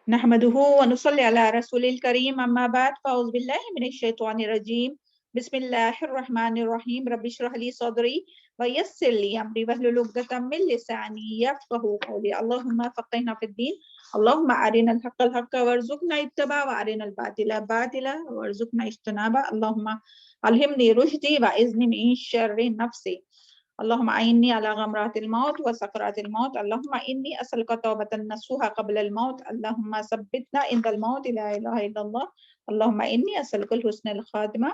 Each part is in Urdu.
نحمده ونصلي على رسول الكريم اما بعد فاعوذ بالله من الشيطان الرجيم بسم الله الرحمن الرحيم رب اشرح لي صدري ويسر لي امري واحلل عقدة من لساني يفقهوا قولي اللهم فقهنا في الدين اللهم ارنا الحق حقا وارزقنا اتباعه وارنا الباطل باطلا وارزقنا اجتنابه اللهم الهمني رشدي واعذني من شر نفسي اللهم أعني على غمرات الموت وسكرات الموت اللهم إني أسألك توبة نصوحا قبل الموت اللهم ثبتنا عند الموت لا إله إلا الله اللهم إني أسألك الحسن الخاتمة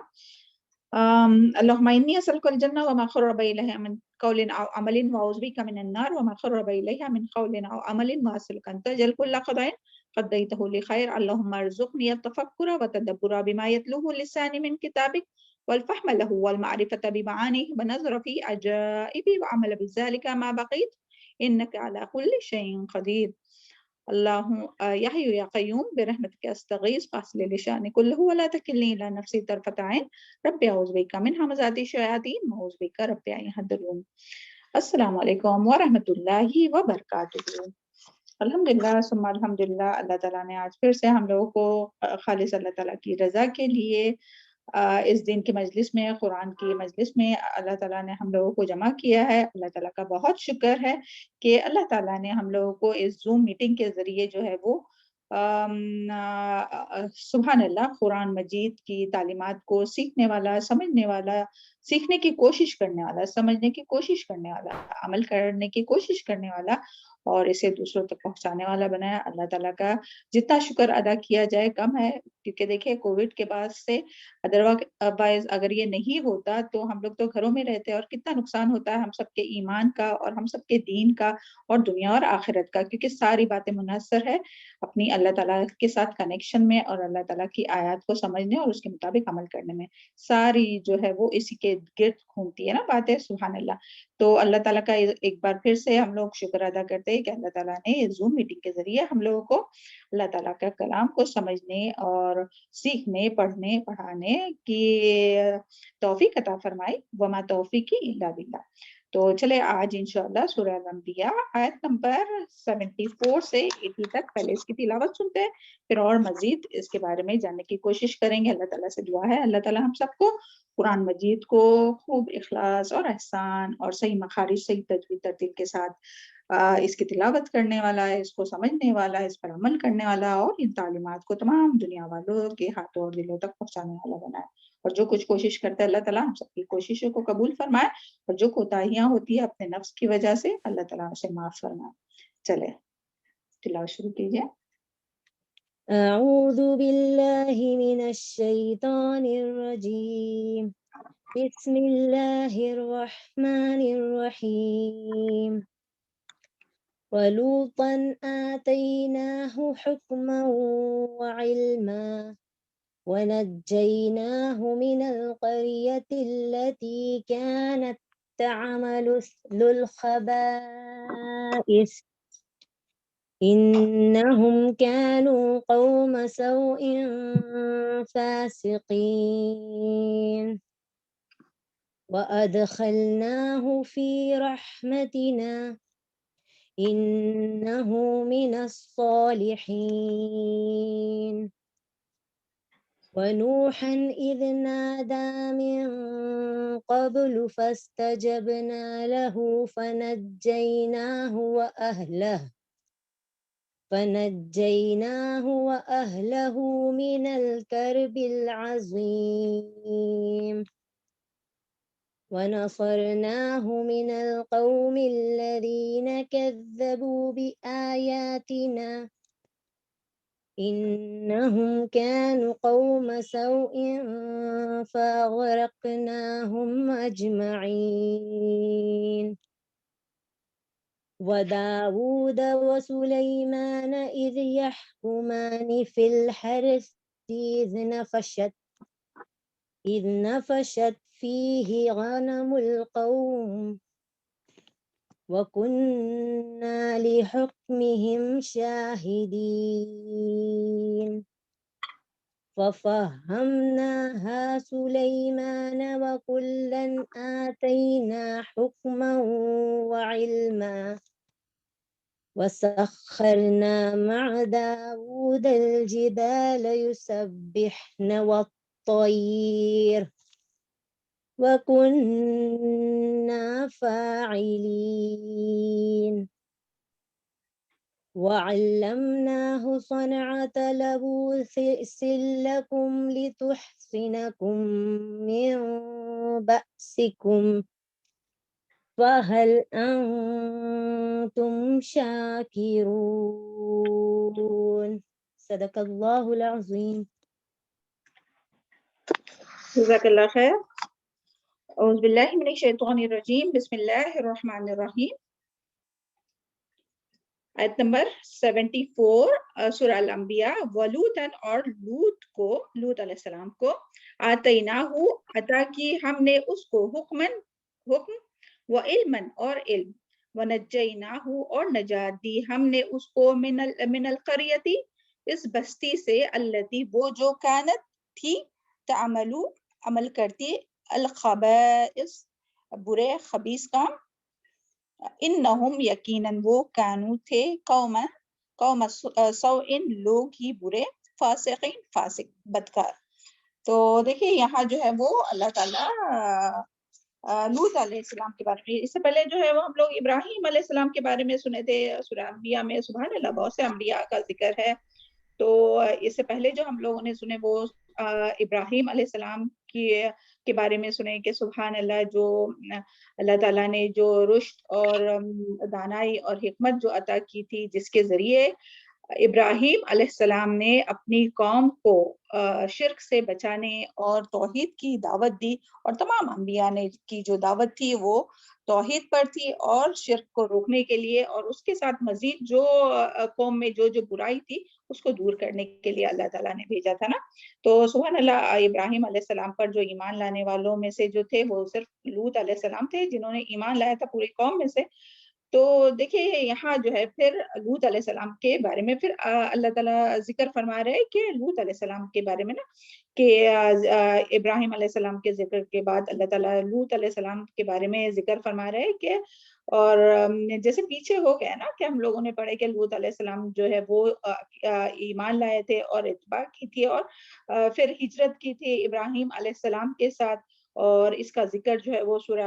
اللهم إني أسألك الجنة وما قرب إليها من قول أو عمل وأعوذ بك من النار وما قرب إليها من قول أو عمل وأسألك أن تجعل كل قضاء قضيته لخير اللهم ارزقني التفكر وتدبر بما يتلوه لساني من كتابك والفهم له والمعرفة بمعانيه ونظر في عجائب وعمل بذلك ما بقيت إنك على كل شيء قدير الله يا حي يا قيوم برحمتك أستغيث فاصلح لي شأني كله ولا تكلني إلى نفسي طرفة عين ربي أعوذ بك من همزات الشياطين وأعوذ بك ربي أن يحضرون السلام علیکم ورحمۃ اللہ وبرکاتہ۔ الحمدللہ ثم الحمدللہ، اللہ تعالیٰ نے آج پھر سے ہم لوگوں کو خالص اللہ تعالیٰ کی رضا کے لیے اس دن کی مجلس میں، قرآن کی مجلس میں اللہ تعالیٰ نے ہم لوگوں کو جمع کیا ہے۔ اللہ تعالیٰ کا بہت شکر ہے کہ اللہ تعالیٰ نے ہم لوگوں کو اس زوم میٹنگ کے ذریعے جو ہے وہ سبحان اللہ قرآن مجید کی تعلیمات کو سیکھنے والا، سمجھنے والا، سیکھنے کی کوشش کرنے والا، سمجھنے کی کوشش کرنے والا، عمل کرنے کی کوشش کرنے والا اور اسے دوسروں تک پہنچانے والا بنایا۔ اللہ تعالیٰ کا جتنا شکر ادا کیا جائے کم ہے، کیونکہ دیکھیں کووڈ کے بعد سے ادروائز اگر یہ نہیں ہوتا تو ہم لوگ تو گھروں میں رہتے اور کتنا نقصان ہوتا ہے ہم سب کے ایمان کا اور ہم سب کے دین کا اور دنیا اور آخرت کا، کیونکہ ساری باتیں منحصر ہے اپنی اللہ تعالیٰ کے ساتھ کنیکشن میں اور اللہ تعالیٰ کی آیات کو سمجھنے اور اس کے مطابق عمل کرنے میں، ساری جو ہے وہ اسی کے گرد گھومتی ہے نا باتیں، سبحان اللہ۔ تو اللہ تعالیٰ کا ایک بار پھر سے ہم لوگ شکر ادا کرتے ہیں کہ اللہ تعالیٰ نے زوم میٹنگ کے ذریعے ہم لوگوں کو اللہ تعالیٰ کا کلام کو سمجھنے اور سیکھنے، پڑھنے، پڑھانے کی توفیق عطا فرمائی، وما توفیقی الا باللہ۔ تو چلے آج انشاءاللہ سورہ الانبیاء آیت نمبر 74 سے 80 تک پہلے اس کی تلاوت سنتے ہیں، پھر اور مزید اس کے بارے میں جاننے کی کوشش کریں گے۔ اللہ تعالیٰ سے دعا ہے اللہ تعالیٰ ہم سب کو قرآن مجید کو خوب اخلاص اور احسان اور صحیح مخارج، صحیح تجوید ترتیل کے ساتھ اس کی تلاوت کرنے والا ہے، اس کو سمجھنے والا ہے، اس پر عمل کرنے والا اور ان تعلیمات کو تمام دنیا والوں کے ہاتھوں اور دلوں تک پہنچانے والا بنائے۔ اور جو کچھ کوشش کرتا ہے اللہ تعالیٰ ہم سب کی کوششوں کو قبول فرمائے، اور جو کوتاہیاں ہوتی ہیں اپنے نفس کی وجہ سے اللہ تعالیٰ اسے معاف فرمائے۔ چلے تلاوت شروع کیجیے۔ اعوذ باللہ من الشیطان الرجیم، بسم اللہ الرحمن الرحیم۔ وَلُوطًا آتَيْنَاهُ حُكْمًا وَعِلْمًا وَنَجَّيْنَاهُ مِنَ الْقَرْيَةِ الَّتِي كَانَتْ تَعْمَلُ الْخَبَائِثَ إِنَّهُمْ كَانُوا قَوْمَ سَوْءٍ فَاسِقِينَ وَأَدْخَلْنَاهُ فِي رَحْمَتِنَا إِنَّهُ مِنَ الصَّالِحِينَ وَنُوحًا إِذْ نَادَى مِن قَبْلُ فَاسْتَجَبْنَا لَهُ فَنَجَّيْنَاهُ وَأَهْلَهُ مِنَ الْكَرْبِ الْعَظِيمِ وَنَصَرْنَاهُ مِنَ الْقَوْمِ الَّذِينَ كَذَّبُوا بِآيَاتِنَا إِنَّهُمْ كَانُوا قَوْمَ سَوْءٍ فَأَغْرَقْنَاهُمْ أَجْمَعِينَ وَدَاوُودَ وَسُلَيْمَانَ إِذْ يَحْكُمَانِ فِي الْحَرْثِ إِذْ نَفَشَتْ فِيهِ غَنَمُ الْقَوْمِ وَكُنَّا لِحُكْمِهِمْ شَاهِدِينَ فَفَهَّمْنَاهَا سُلَيْمَانَ وَكُلًّا آتَيْنَا حُكْمًا وَعِلْمًا وسخرنا مع داود الجبال يسبحن والطير وكنا فاعلين وعلمناه صنعة لبوس لكم لتحصنكم من بأسكم فهل أنتم شاكرون صدق الله العظيم. جزاک اللہ خیر. اعوذ باللہ من الشیطان الرجیم. بسم اللہ الرحمن الرحیم. آیت نمبر 74 سورہ الانبیاء. ولوطن اور لوط علیہ السلام کو آتیناہو عطا کی ہم نے اس کو حکم و علمن اور علم، ونجیناہو اور نجات دی ہم نے اس کو من القریتی اس بستی سے، التی وہ جو کانت تھی، تعملو عمل کرتی، الخبائث برے خبیث کام، انہم یقیناً وہ کانو تھے، قوم سوء لوگ ہی برے، فاسقین فاسق بدکار. تو دیکھیے یہاں جو ہے وہ اللہ تعالیٰ لوط علیہ السلام کے بارے میں، اس سے پہلے جو ہے وہ ہم لوگ ابراہیم علیہ السلام کے بارے میں سنے تھے سورہ انبیاء میں. سبحان اللہ، بہت سے انبیاء کا ذکر ہے. تو اس سے پہلے جو ہم لوگوں نے سنے وہ ابراہیم علیہ السلام کے بارے میں سنے کہ سبحان اللہ، جو اللہ تعالیٰ نے جو رشد اور دانائی اور حکمت جو عطا کی تھی، جس کے ذریعے ابراہیم علیہ السلام نے اپنی قوم کو شرک سے بچانے اور توحید کی دعوت دی، اور تمام انبیاء نے کی جو دعوت تھی وہ توحید پر تھی اور شرک کو روکنے کے لیے، اور اس کے ساتھ مزید جو قوم میں جو برائی تھی اس کو دور کرنے کے لیے اللہ تعالیٰ نے بھیجا تھا نا. تو سبحان اللہ، ابراہیم علیہ السلام پر جو ایمان لانے والوں میں سے جو تھے وہ صرف لوط علیہ السلام تھے جنہوں نے ایمان لایا تھا پوری قوم میں سے. تو دیکھیے یہاں جو ہے پھر لوط علیہ السلام کے بارے میں پھر اللہ تعالیٰ ذکر فرما رہے کہ لوط علیہ السلام کے بارے میں نا، کہ ابراہیم علیہ السلام کے ذکر کے بعد اللہ تعالیٰ لوط علیہ السلام کے بارے میں ذکر فرما رہے کہ، اور جیسے پیچھے ہو گیا نا کہ ہم لوگوں نے پڑھے کہ لوط علیہ السلام جو ہے وہ ایمان لائے تھے اور اتباع کی تھی، اور پھر ہجرت کی تھی ابراہیم علیہ السلام کے ساتھ. اور اس کا ذکر جو ہے وہ سورہ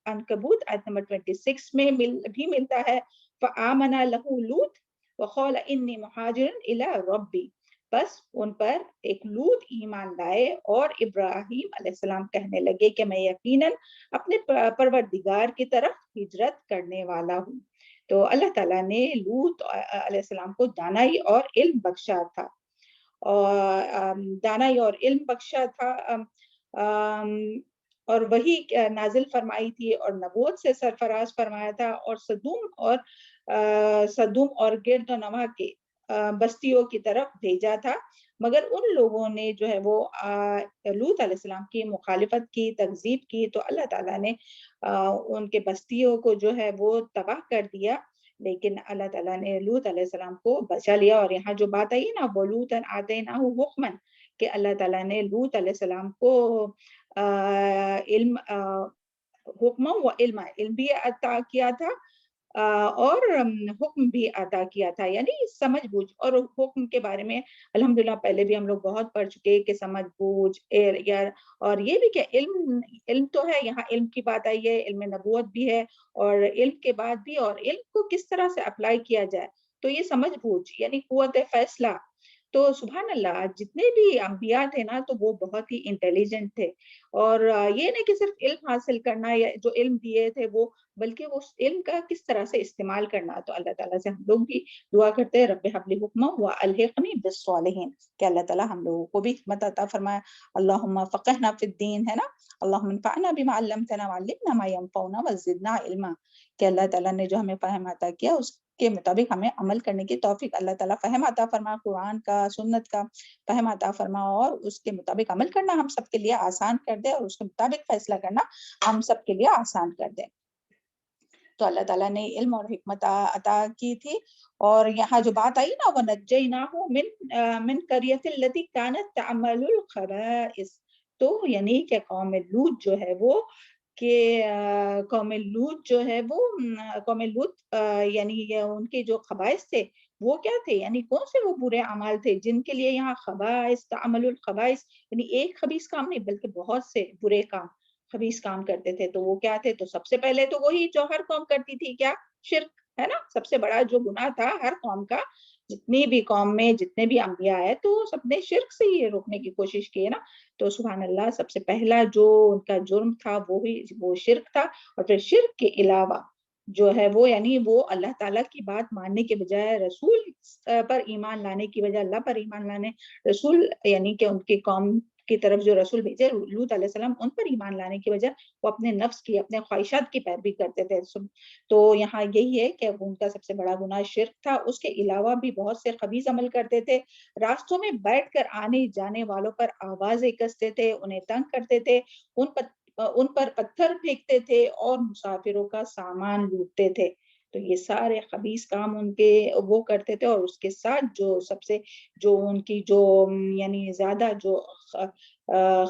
عنکبوت آیت نمبر 26 میں بھی ملتا ہے. فآمن لہ لوط وقال انی مہاجر الی ربی. بس ان پر ایک لوط ایمان لائے اور ابراہیم علیہ السلام کہنے لگے کہ میں یقیناً اپنے پروردگار کی طرف ہجرت کرنے والا ہوں. تو اللہ تعالیٰ نے لوط علیہ السلام کو دانائی اور علم بخشا تھا، اور دانائی اور علم بخشا تھا، اور وہی نازل فرمائی تھی اور نبوت سے سرفراز فرمایا تھا، اور صدوم اور گرد و نواح کے بستیوں کی طرف بھیجا تھا. مگر ان لوگوں نے جو ہے وہ لوط علیہ السلام کی مخالفت کی، تکذیب کی، تو اللہ تعالیٰ نے ان کے بستیوں کو جو ہے وہ تباہ کر دیا. لیکن اللہ تعالیٰ نے لوط علیہ السلام کو بچا لیا. اور یہاں جو بات آئی نا وَلُوطًا آتَيْنَاهُ حُكْمًا، کہ اللہ تعالیٰ نے لوط علیہ السلام کو علم، حکم و علم بھی عطا کیا تھا اور حکم بھی عطا کیا تھا، یعنی سمجھ بوجھ. اور حکم کے بارے میں الحمدللہ پہلے بھی ہم لوگ بہت پڑھ چکے کہ سمجھ بوجھ، اور یہ بھی کہ علم تو ہے، یہاں علم کی بات آئی ہے، علم نبوت بھی ہے، اور علم کے بعد بھی، اور علم کو کس طرح سے اپلائی کیا جائے، تو یہ سمجھ بوجھ یعنی قوت فیصلہ. تو سبحان اللہ، جتنے بھی انبیاء تھے نا تو وہ بہت ہی انٹیلیجنٹ تھے. اور یہ نہیں کہ صرف علم حاصل کرنا یا جو علم دیے تھے وہ، بلکہ وہ علم کا کس طرح سے استعمال کرنا. تو اللہ تعالیٰ سے ہم لوگ بھی دعا کرتے ہیں رب حب لی حکما والحقنی بالصالحین، کہ اللہ تعالیٰ ہم لوگوں کو بھی حکمت عطا فرمائے. اللہم فقہنا فی الدین، ہے نا، اللہم انفعنا بما علمتنا وعلمنا ما ینفعنا وزدنا علما، کہ اللہ تعالیٰ نے جو ہمیں فہم عطا کیا اس کے مطابق ہمیں عمل کرنے کی توفیق اللہ تعالیٰ فہم عطا فرما، قرآن کا، سنت کا فہم عطا فرما، اور اس کے مطابق عمل کرنا ہم سب کے لیے آسان کر دے، اور اس کے مطابق فیصلہ کرنا ہم سب کے لیے آسان کر دے. تو اللہ تعالیٰ نے علم اور حکمت عطا کی تھی. اور یہاں جو بات آئی نا وَنَجَّيْنَاهُ مِنْ قَرْيَةٍ الَّتِي كَانَتْ تَعْمَلُ الْخَبَائِثَ، تو یعنی کہ قوم لوط جو ہے وہ کہ قوم لوط جو ہے وہ قوم لوط یعنی ان کے جو خبائث تھے وہ کیا تھے، یعنی کون سے وہ برے اعمال تھے جن کے لیے یہاں خبائث تعمل الخبائث، یعنی ایک خبیث کام نہیں بلکہ بہت سے برے کام خبیث کام کرتے تھے. تو وہ کیا تھے؟ تو سب سے پہلے تو وہی جو ہر قوم کرتی تھی، کیا؟ شرک، ہے نا. سب سے بڑا جو گناہ تھا ہر قوم کا، جتنی بھی قوم میں جتنے بھی انبیاء ہے تو سب نے شرک سے ہی روکنے کی کوشش کی ہے نا. تو سبحان اللہ سب سے پہلا جو ان کا جرم تھا وہ شرک تھا. اور پھر شرک کے علاوہ جو ہے وہ یعنی وہ اللہ تعالیٰ کی بات ماننے کے بجائے رسول پر ایمان لانے کی بجائے اللہ پر ایمان لانے، رسول یعنی کہ ان کی قوم کی طرف جو رسول بھیجے لوط علیہ السلام ان پر ایمان لانے کی بجائے وہ اپنے نفس کی اپنے خواہشات کی پیروی کرتے تھے. تو یہاں یہی ہے کہ ان کا سب سے بڑا گناہ شرک تھا. اس کے علاوہ بھی بہت سے خبیث عمل کرتے تھے. راستوں میں بیٹھ کر آنے جانے والوں پر آوازیں کستے تھے، انہیں تنگ کرتے تھے، ان پر پتھر پھینکتے تھے اور مسافروں کا سامان لوٹتے تھے. تو یہ سارے خبیث کام ان کے وہ کرتے تھے. اور اس کے ساتھ جو سب سے جو ان کی جو یعنی زیادہ جو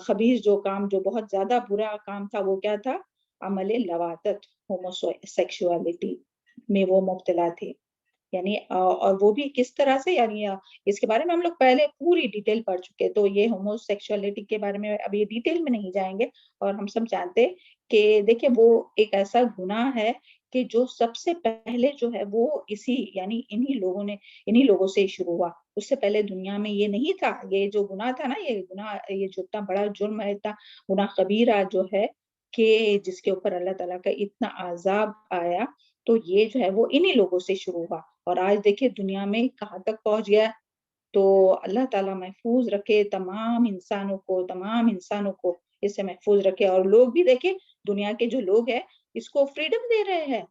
خبیث جو کام جو بہت زیادہ برا کام تھا وہ کیا تھا؟ عمل لواطت، ہوموسیکشوالٹی میں وہ مبتلا تھے. یعنی اور وہ بھی کس طرح سے، یعنی اس کے بارے میں ہم لوگ پہلے پوری ڈیٹیل پڑھ چکے. تو یہ ہومو سیکشولیٹی کے بارے میں ابھی ڈیٹیل میں نہیں جائیں گے. اور ہم سب جانتے کہ دیکھیں وہ ایک ایسا گناہ ہے کہ جو سب سے پہلے جو ہے وہ یعنی انہی لوگوں سے شروع ہوا. اس سے پہلے دنیا میں یہ نہیں تھا. یہ جو گناہ تھا نا، یہ گناہ، یہ جو اتنا بڑا جرم ہے، اتنا گناہ کبیرہ جو ہے کہ جس کے اوپر اللہ تعالیٰ کا اتنا عذاب آیا، تو یہ جو ہے وہ انہی لوگوں سے شروع ہوا. اور آج دیکھیں دنیا میں کہاں تک پہنچ گیا. تو اللہ تعالیٰ محفوظ رکھے تمام انسانوں کو اس سے محفوظ رکھے. اور لوگ بھی دیکھیں دنیا کے جو لوگ ہیں اس کو فریڈم دے رہے ہیں.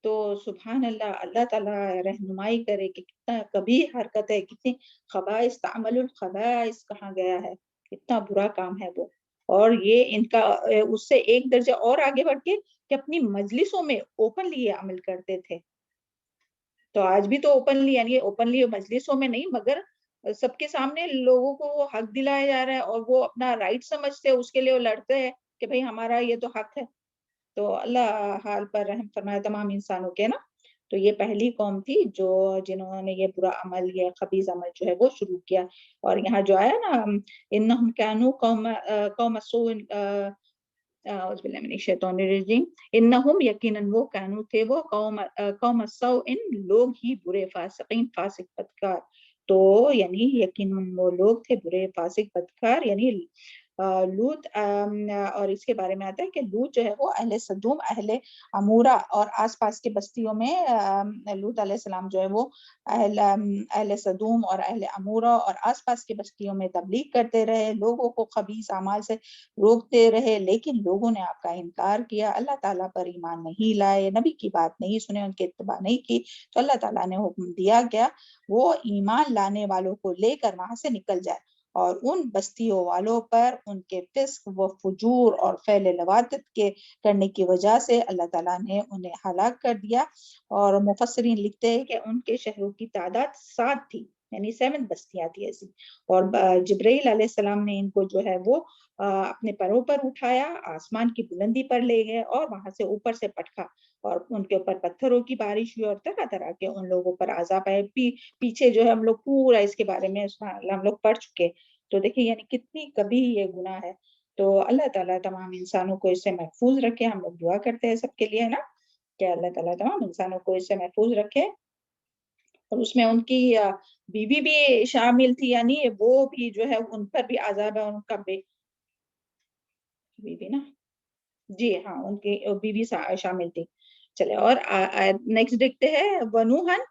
تو سبحان اللہ، اللہ تعالیٰ رہنمائی کرے کہ کتنا کبھی حرکت ہے، کتنی خبائث تعمل الخبائث کہاں گیا ہے، اتنا برا کام ہے وہ. اور یہ ان کا اس سے ایک درجہ اور آگے بڑھ کے کہ اپنی مجلسوں میں اوپنلی یہ عمل کرتے تھے. تو آج بھی تو اوپنلی، یعنی اوپنلی مجلسوں میں نہیں مگر سب کے سامنے لوگوں کو وہ حق دلایا جا رہا ہے اور وہ اپنا رائٹ سمجھتے ہیں، اس کے لیے وہ لڑتے ہیں کہ بھئی ہمارا یہ تو حق ہے. تو اللہ حال پر رحم فرمائے تمام انسانوں کے نا. تو یہ پہلی قوم تھی جنہوں نے یہ برا عمل، یہ خبیث عمل جو ہے وہ شروع کیا. اور یہاں جو آیا نا انہم کانوا قوم سوء، اعوذ باللہ من الشیطان الرجیم، انہم یقیناً وہ کانوا تھے وہ قوم سوء، لوگ ہی برے، فاسقین فاسق بدکار. تو یعنی یقیناً وہ لوگ تھے برے فاسق بدکار، یعنی لوط. اور اس کے بارے میں آتا ہے کہ لوط جو ہے وہ اہل سدوم، اہل عمورہ اور آس پاس کے بستیوں میں لوط علیہ السلام جو ہے وہ اہل سدوم اور اہل عمورہ اور آس پاس کے بستیوں میں تبلیغ کرتے رہے، لوگوں کو خبیث اعمال سے روکتے رہے. لیکن لوگوں نے آپ کا انکار کیا، اللہ تعالیٰ پر ایمان نہیں لائے، نبی کی بات نہیں سنے، ان کی اتباع نہیں کی. تو اللہ تعالیٰ نے حکم دیا گیا وہ ایمان لانے والوں کو لے کر وہاں سے نکل جائے، اور ان بستیوں والوں پر ان کے فسق و فجور اور فعل لواطت کے کرنے کی وجہ سے اللہ تعالیٰ نے انہیں ہلاک کر دیا. اور مفسرین لکھتے ہیں کہ ان کے شہروں کی تعداد 7 تھی، یعنی 7 بستیاں تھی ایسی. اور جبرائیل علیہ السلام نے ان کو جو ہے وہ اپنے پروں پر اٹھایا، آسمان کی بلندی پر لے گئے اور وہاں سے اوپر سے پٹکا، اور ان کے اوپر پتھروں کی بارش ہوئی اور طرح طرح کے ان لوگوں پر عذاب آئے. پیچھے جو ہے ہم لوگ پورا اس کے بارے میں ہم لوگ پڑھ چکے. تو دیکھیں یعنی کتنی کبھی یہ گناہ ہے. تو اللہ تعالیٰ تمام انسانوں کو اس سے محفوظ رکھے. ہم لوگ دعا کرتے ہیں سب کے لیے نا کہ اللہ تعالیٰ تمام انسانوں کو اس سے محفوظ رکھے. اور اس میں ان کی بیوی بھی شامل تھی، یعنی وہ بھی جو ہے ان پر بھی عذاب ہے، ان کا بیوی نا، جی ہاں ان کی بیوی شامل تھی. چلے اور نیکسٹ دیکھتے ہیں. ونوحن،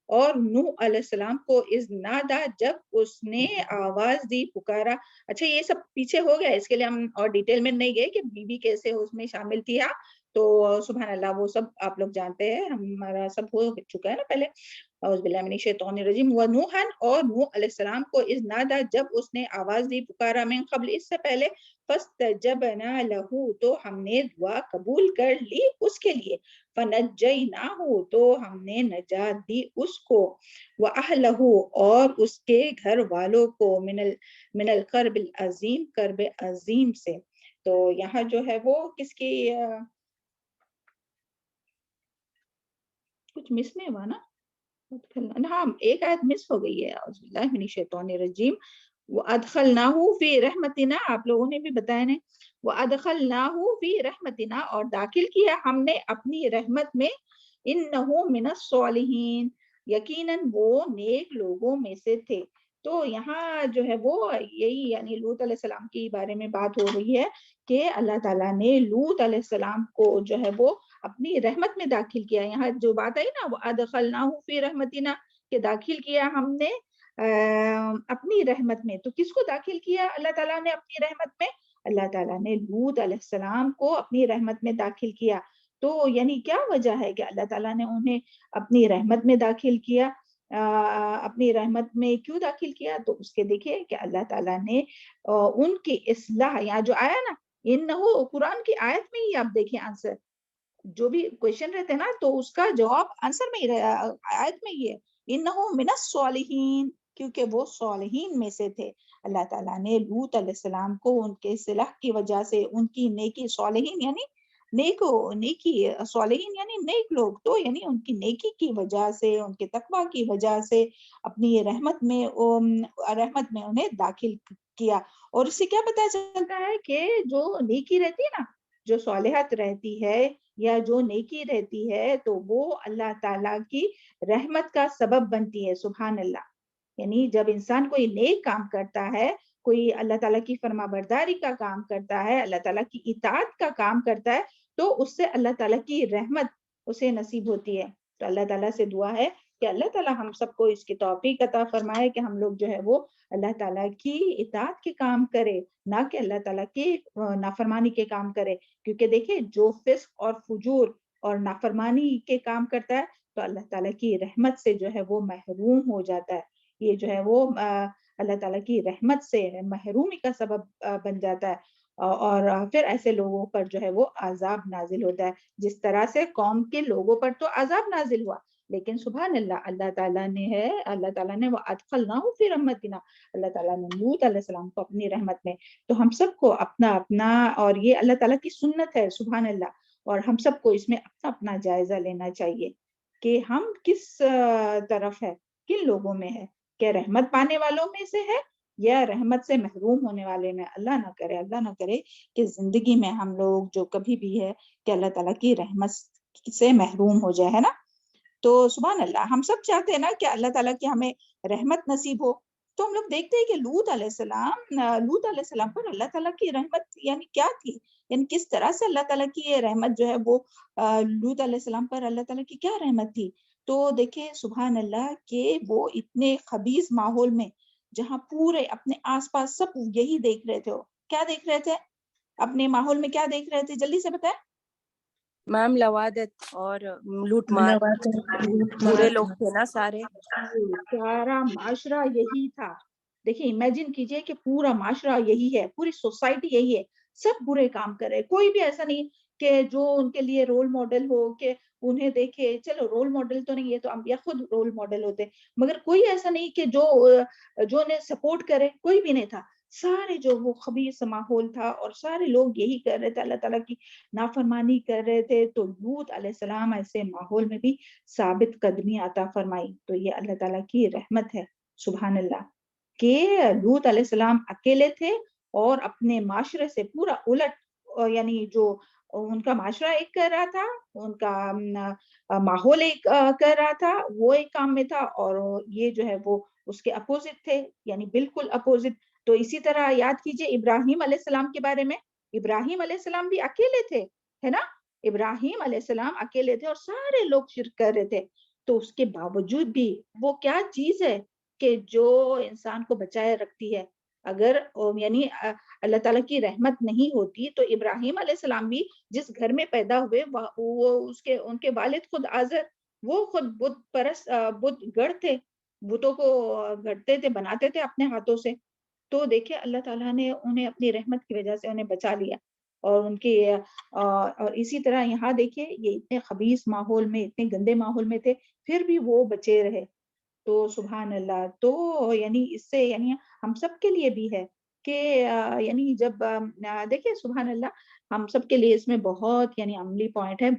اور نوح علیہ السلام کو اذ نادا، جب اس نے آواز دی، پکارا. اچھا یہ سب پیچھے ہو گیا، اس کے لیے ہم اور ڈیٹیل میں نہیں گئے کہ بیوی کیسے اس میں شامل تھی. ہاں تو سبحان اللہ وہ سب آپ لوگ جانتے ہیں، ہمارا سب ہو چکا ہے نا پہلے. اعوذ باللہ من الشیطان الرجیم. ونوحن، اور نوح علیہ السلام کو اذ نادا، جب اس نے آواز دی، پکارا، من قبل، اس سے پہلے، فاستجبنا له، تو ہم نے دعا قبول کر لی اس کے لیے. فنجیناہ، تو ہم نے نجات دی اس کو. واہلہ، اور اس کے گھر والوں کو، من الکرب العظیم، کرب عظیم سے. تو یہاں جو ہے وہ کس کی کچھ مس نہیں ہوا نا؟ ہاں ایک آیت مس ہو گئی ہے، اعوذ باللہ من الشیطان الرجیم، وَأَدْخَلْنَاهُ فِي رَحْمَتِنَا، آپ لوگوں نے بھی بتایا نا، وَأَدْخَلْنَاهُ فِي رَحْمَتِنَا، اور داخل کیا ہم نے اپنی رحمت میں، إِنَّهُ مِنَ الصَّالِحِينَ، یقیناً وہ نیک لوگوں میں سے تھے۔ تو یہاں جو ہے وہ یہی یعنی لوط علیہ السلام کے بارے میں بات ہو رہی ہے کہ اللہ تعالیٰ نے لوط علیہ السلام کو جو ہے وہ اپنی رحمت میں داخل کیا۔ یہاں جو بات آئی نا وَأَدْخَلْنَاهُ فِي رَحْمَتِنَا، کہ داخل کیا ہم نے اپنی رحمت میں، تو کس کو داخل کیا اللہ تعالیٰ نے اپنی رحمت میں؟ اللہ تعالیٰ نے لوط علیہ السلام کو اپنی رحمت میں داخل کیا۔ تو یعنی کیا وجہ ہے کہ اللہ تعالیٰ نے انہیں اپنی رحمت میں داخل کیا؟ اپنی رحمت میں کیوں داخل کیا؟ تو اس کے دیکھیں کہ اللہ تعالیٰ نے ان کی اصلاح، یہاں جو آیا نا انہو، قرآن کی آیت میں ہی آپ دیکھیں آنسر، جو بھی کویشچن رہتے ہیں نا تو اس کا جواب آنسر میں ہی آیت میں ہی ہے، انہو من الصالحین، کیونکہ وہ صالحین میں سے تھے۔ اللہ تعالیٰ نے لوط علیہ السلام کو ان کے صلح کی وجہ سے، ان کی نیکی، صالحین یعنی نیکی، صالحین یعنی نیک لوگ، تو یعنی ان کی نیکی کی وجہ سے، ان کے تقوی کی وجہ سے اپنی رحمت میں انہیں داخل کیا۔ اور اس سے کیا پتہ چلتا ہے کہ جو نیکی رہتی ہے نا، جو صالحات رہتی ہے یا جو نیکی رہتی ہے، تو وہ اللہ تعالیٰ کی رحمت کا سبب بنتی ہے۔ سبحان اللہ، یعنی جب انسان کوئی نیک کام کرتا ہے، کوئی اللہ تعالیٰ کی فرما برداری کا کام کرتا ہے، اللہ تعالیٰ کی اطاعت کا کام کرتا ہے، تو اس سے اللہ تعالیٰ کی رحمت اسے نصیب ہوتی ہے۔ تو اللہ تعالیٰ سے دعا ہے کہ اللہ تعالیٰ ہم سب کو اس کی توفیق عطا فرمائے کہ ہم لوگ جو ہے وہ اللہ تعالیٰ کی اطاعت کے کام کرے، نہ کہ اللہ تعالیٰ کی نافرمانی کے کام کرے، کیونکہ دیکھیں جو فسق اور فجور اور نافرمانی کے کام کرتا ہے تو اللہ تعالیٰ کی رحمت سے جو ہے وہ محروم ہو جاتا ہے، یہ جو ہے وہ اللہ تعالیٰ کی رحمت سے محرومی کا سبب بن جاتا ہے، اور پھر ایسے لوگوں پر جو ہے وہ عذاب نازل ہوتا ہے، جس طرح سے قوم کے لوگوں پر تو عذاب نازل ہوا، لیکن سبحان اللہ، اللہ تعالیٰ نے وَأَدْخَلْنَاهُ فِي رَحْمَتِنَا، اللہ تعالیٰ نے لوط علیہ السلام کو اپنی رحمت میں۔ تو ہم سب کو اپنا اپنا، اور یہ اللہ تعالیٰ کی سنت ہے، سبحان اللہ، اور ہم سب کو اس میں اپنا اپنا جائزہ لینا چاہیے کہ ہم کس طرف ہے، کن لوگوں میں ہے، کہ رحمت پانے والوں میں سے ہے یا رحمت سے محروم ہونے والے میں۔ اللہ نہ کرے کہ زندگی میں ہم لوگ جو کبھی بھی ہے کہ اللہ تعالیٰ کی رحمت سے محروم ہو جائے، ہے نا۔ تو سبحان اللہ، ہم سب چاہتے ہیں نا کہ اللہ تعالیٰ کی ہمیں رحمت نصیب ہو۔ تو ہم لوگ دیکھتے ہیں کہ لوط علیہ السلام پر اللہ تعالیٰ کی رحمت یعنی کیا تھی، یعنی کس طرح سے اللہ تعالیٰ کی یہ رحمت جو ہے وہ لوط علیہ السلام پر اللہ تعالیٰ کی کیا رحمت تھی۔ تو دیکھیں سبحان اللہ کہ وہ اتنے خبیث ماحول میں، جہاں پورے اپنے آس پاس سب یہی دیکھ رہے تھے، کیا دیکھ رہے تھے اپنے ماحول میں، کیا دیکھ رہے تھے، جلدی سے بتائیں۔ میم لوادت اور لوٹ مار، برے لوگ تھے نا سارے، سارا معاشرہ یہی تھا۔ دیکھیں امیجن کیجئے کہ پورا معاشرہ یہی ہے، پوری سوسائٹی یہی ہے، سب برے کام کر رہے، کوئی بھی ایسا نہیں کہ جو ان کے لیے رول ماڈل ہو، کہ انہیں دیکھے، چلو رول ماڈل تو نہیں ہے تو انبیاء خود رول ماڈل ہوتے، مگر کوئی ایسا نہیں کہ جو انہیں سپورٹ کرے، کوئی بھی نہیں تھا۔ سارے جو وہ خبیث ماحول تھا اور سارے لوگ یہی کر رہے تھے، اللہ تعالیٰ کی نافرمانی کر رہے تھے۔ تو لوط علیہ السلام ایسے ماحول میں بھی ثابت قدمی عطا فرمائی۔ تو یہ اللہ تعالیٰ کی رحمت ہے، سبحان اللہ، کہ لوط علیہ السلام اکیلے تھے اور اپنے معاشرے سے پورا الٹ، یعنی جو ان کا معاشرہ ایک کر رہا تھا، ان کا ماحول ایک کر رہا تھا، وہ ایک کام میں تھا، اور یہ جو ہے وہ اس کے اپوزٹ تھے، یعنی بالکل اپوزٹ۔ تو اسی طرح یاد کیجئے ابراہیم علیہ السلام کے بارے میں، ابراہیم علیہ السلام بھی اکیلے تھے، ہے نا، ابراہیم علیہ السلام اکیلے تھے اور سارے لوگ شرک کر رہے تھے، تو اس کے باوجود بھی وہ کیا چیز ہے کہ جو انسان کو بچائے رکھتی ہے۔ اگر یعنی اللہ تعالیٰ کی رحمت نہیں ہوتی تو ابراہیم علیہ السلام بھی جس گھر میں پیدا ہوئے، وہ ان کے والد خود آزر، وہ خود بت پرست، بت گڑ تھے، بتوں کو گڑتے تھے، بناتے تھے اپنے ہاتھوں سے۔ تو دیکھیں اللہ تعالیٰ نے انہیں اپنی رحمت کی وجہ سے انہیں بچا لیا، اور ان کے اور اسی طرح یہاں دیکھیں یہ اتنے خبیث ماحول میں، اتنے گندے ماحول میں تھے، پھر بھی وہ بچے رہے۔ تو سبحان اللہ، تو یعنی اس سے یعنی ہم سب کے لیے بھی ہے کہ یعنی جب دیکھیں سبحان اللہ، ہم سب کے لیے اس میں بہت یعنی عملی پوائنٹ ہے.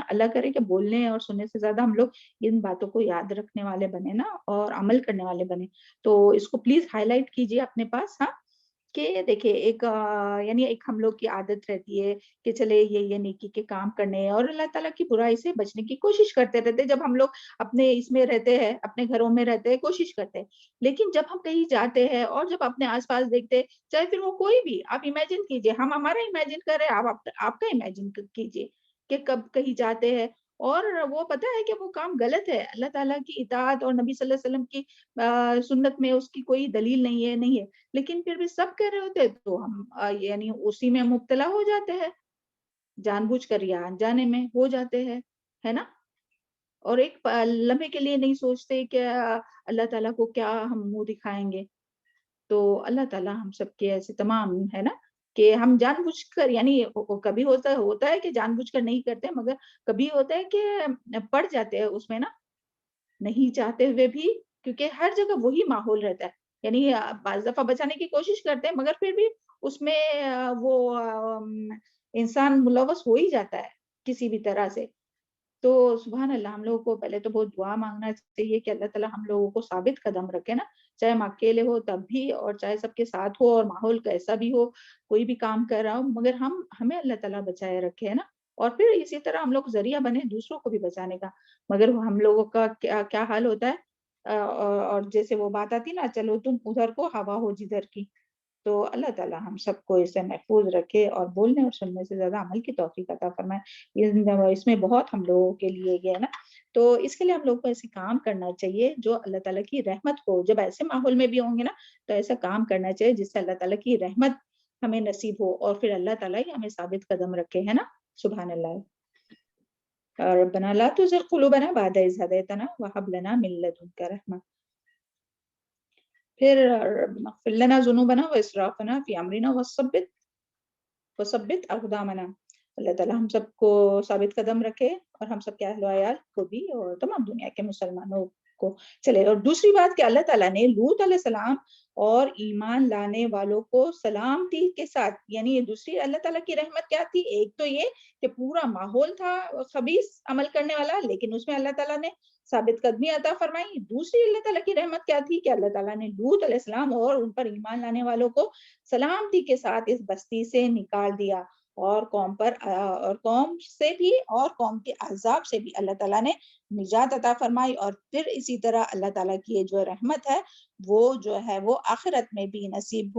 اللہ کرے کہ بولنے اور سننے سے زیادہ ہم لوگ ان باتوں کو یاد رکھنے والے بنے نا اور عمل کرنے والے بنے. تو اس کو پلیز ہائی لائٹ کیجیے اپنے پاس. ہاں کہ دیکھیں ایک یعنی ایک ہم لوگ کی عادت رہتی ہے کہ چلے یہ نیکی کے کام کرنے اور اللہ تعالیٰ کی برائی سے بچنے کی کوشش کرتے رہتے. جب ہم لوگ اپنے اس میں رہتے ہیں، اپنے گھروں میں رہتے ہیں، کوشش کرتے ہیں، لیکن جب ہم کہیں جاتے ہیں اور جب اپنے آس پاس دیکھتے ہیں، چاہے پھر وہ کوئی بھی، آپ امیجن کیجئے، ہم ہمارا امیجن کر رہے ہیں، آپ کا امیجن کیجئے کہ کب کہیں جاتے ہیں اور وہ پتہ ہے کہ وہ کام غلط ہے، اللہ تعالیٰ کی اطاعت اور نبی صلی اللہ علیہ وسلم کی سنت میں اس کی کوئی دلیل نہیں ہے، لیکن پھر بھی سب کہہ رہے ہوتے تو ہم یعنی اسی میں مبتلا ہو جاتے ہیں، جان بوجھ کر یا انجانے میں ہو جاتے ہیں، ہے نا. اور ایک لمحے کے لیے نہیں سوچتے کہ اللہ تعالیٰ کو کیا ہم منہ دکھائیں گے. تو اللہ تعالیٰ ہم سب کے ایسے تمام ہے نا کہ ہم جان بوجھ کر یعنی کبھی ہوتا ہے کہ جان بوجھ کر نہیں کرتے، مگر کبھی ہوتا ہے کہ پڑ جاتے ہیں اس میں نا، نہیں چاہتے ہوئے بھی، کیونکہ ہر جگہ وہی ماحول رہتا ہے. یعنی بعض دفعہ بچانے کی کوشش کرتے ہیں مگر پھر بھی اس میں وہ انسان ملوث ہو ہی جاتا ہے کسی بھی طرح سے. تو سبحان اللہ، ہم لوگوں کو پہلے تو بہت دعا مانگنا چاہیے کہ اللہ تعالیٰ ہم لوگوں کو ثابت قدم رکھے نا، چاہے ہم اکیلے ہو تب بھی اور چاہے سب کے ساتھ ہو اور ماحول کیسا بھی ہو، کوئی بھی کام کر رہا ہو، مگر ہمیں اللہ تعالیٰ بچائے رکھے ہے نا. اور پھر اسی طرح ہم لوگ ذریعہ بنے دوسروں کو بھی بچانے کا. مگر ہم لوگوں کا کیا حال ہوتا ہے، اور جیسے وہ بات آتی نا، چلو تم ادھر کو ہوا ہو جدھر کی. تو اللہ تعالیٰ ہم سب کو اسے محفوظ رکھے اور بولنے اور سننے سے زیادہ عمل کی توفیق عطا فرمائے. اس میں بہت ہم لوگوں کے لیے یہ ہے نا، تو اس کے لیے ہم لوگوں کو ایسے کام کرنا چاہیے جو اللہ تعالیٰ کی رحمت کو، جب ایسے ماحول میں بھی ہوں گے نا تو ایسا کام کرنا چاہیے جس سے اللہ تعالیٰ کی رحمت ہمیں نصیب ہو اور پھر اللہ تعالیٰ ہی ہمیں ثابت قدم رکھے، ہے نا. سبحان اللہ. ربنا لا تزغ قلوبنا بعد إذ هديتنا وهب لنا من لدنك رحمة. پھر ربنا اغفر لنا ذنوبنا واسرافنا فی امرنا وثبت اقدامنا. اللہ تعالیٰ ہم سب کو ثابت قدم رکھے اور ہم سب کے اہل و عیال کو بھی اور تمام دنیا کے مسلمانوں کو. چلے، اور دوسری بات کہ اللہ تعالیٰ نے لوط علیہ السلام اور ایمان لانے والوں کو سلامتی کے ساتھ، یعنی یہ دوسری اللہ تعالیٰ کی رحمت کیا تھی؟ ایک تو یہ کہ پورا ماحول تھا خبیث عمل کرنے والا، لیکن اس میں اللہ تعالیٰ نے ثابت قدمی عطا فرمائی. دوسری اللہ تعالیٰ کی رحمت کیا تھی کہ اللہ تعالیٰ نے لوط علیہ السلام اور ان پر ایمان لانے والوں کو سلامتی کے ساتھ اس بستی سے نکال دیا، اور قوم سے بھی اور قوم کے عذاب سے بھی اللہ تعالیٰ نے نجات عطا فرمائی. اور پھر اسی طرح اللہ تعالیٰ کی یہ جو رحمت ہے وہ جو ہے وہ آخرت میں بھی نصیب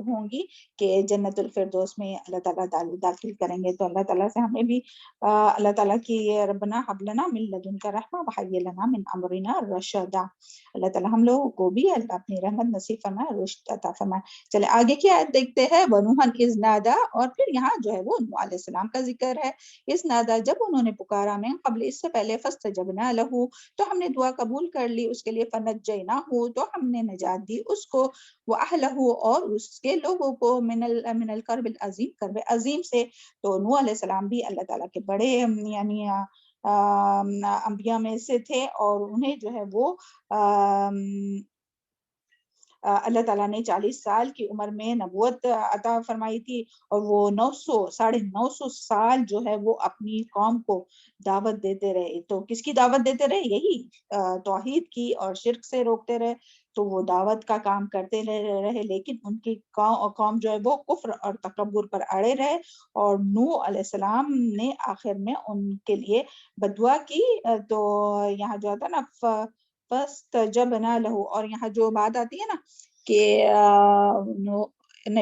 ہوں گی کہ جنت الفردوس میں اللہ تعالیٰ داخل کریں گے. تو اللہ تعالیٰ سے ہمیں بھی اللہ تعالیٰ کی ربنا حب لنا من لدنک رحمہ وہیئ لنا من امرنا رشدا. اللہ تعالیٰ ہم لوگوں کو بھی اللہ اپنی رحمت نصیب فرمائے، رشد عطا فرمائے. چلے آگے کی آیت دیکھتے ہیں. وَنُوحًا إِذْ نَادَىٰ، اور پھر یہاں جو ہے وہ نوح علیہ السلام کا ذکر ہے. اِذْ نَادَىٰ، جب انہوں نے پکارا، من قبل، اس سے پہلے، فَاسْتَجَبْنَا لَهُ، تو ہم نے دعا قبول کر لی اس کے لیے، فَنَجَّيْنَاهُ، تو ہم نے نجات دی اس کو، وَأَهْلَهُ، اور اس کے لوگوں کو، من الکرب العظیم، کرب عظیم سے. تو نوح علیہ السلام بھی اللہ تعالیٰ کے بڑے یعنی انبیاء میں سے تھے، اور انہیں جو ہے وہ اللہ تعالیٰ نے 40 سال کی عمر میں نبوت عطا فرمائی تھی، اور وہ 900 سال جو ہے وہ اپنی قوم کو دعوت دیتے رہے. تو کس کی دعوت دیتے رہے؟ یہی توحید کی اور شرک سے روکتے رہے. تو وہ دعوت کا کام کرتے رہے، لیکن ان کی قوم جو ہے وہ کفر اور تکبر پر اڑے رہے. اور نوح علیہ السلام نے آخر میں ان کے لیے بددعا کی. تو یہاں جو آتا نا فَاسْتَجَبْنَا لَهُ، اور یہاں جو بات آتی ہے نا کہ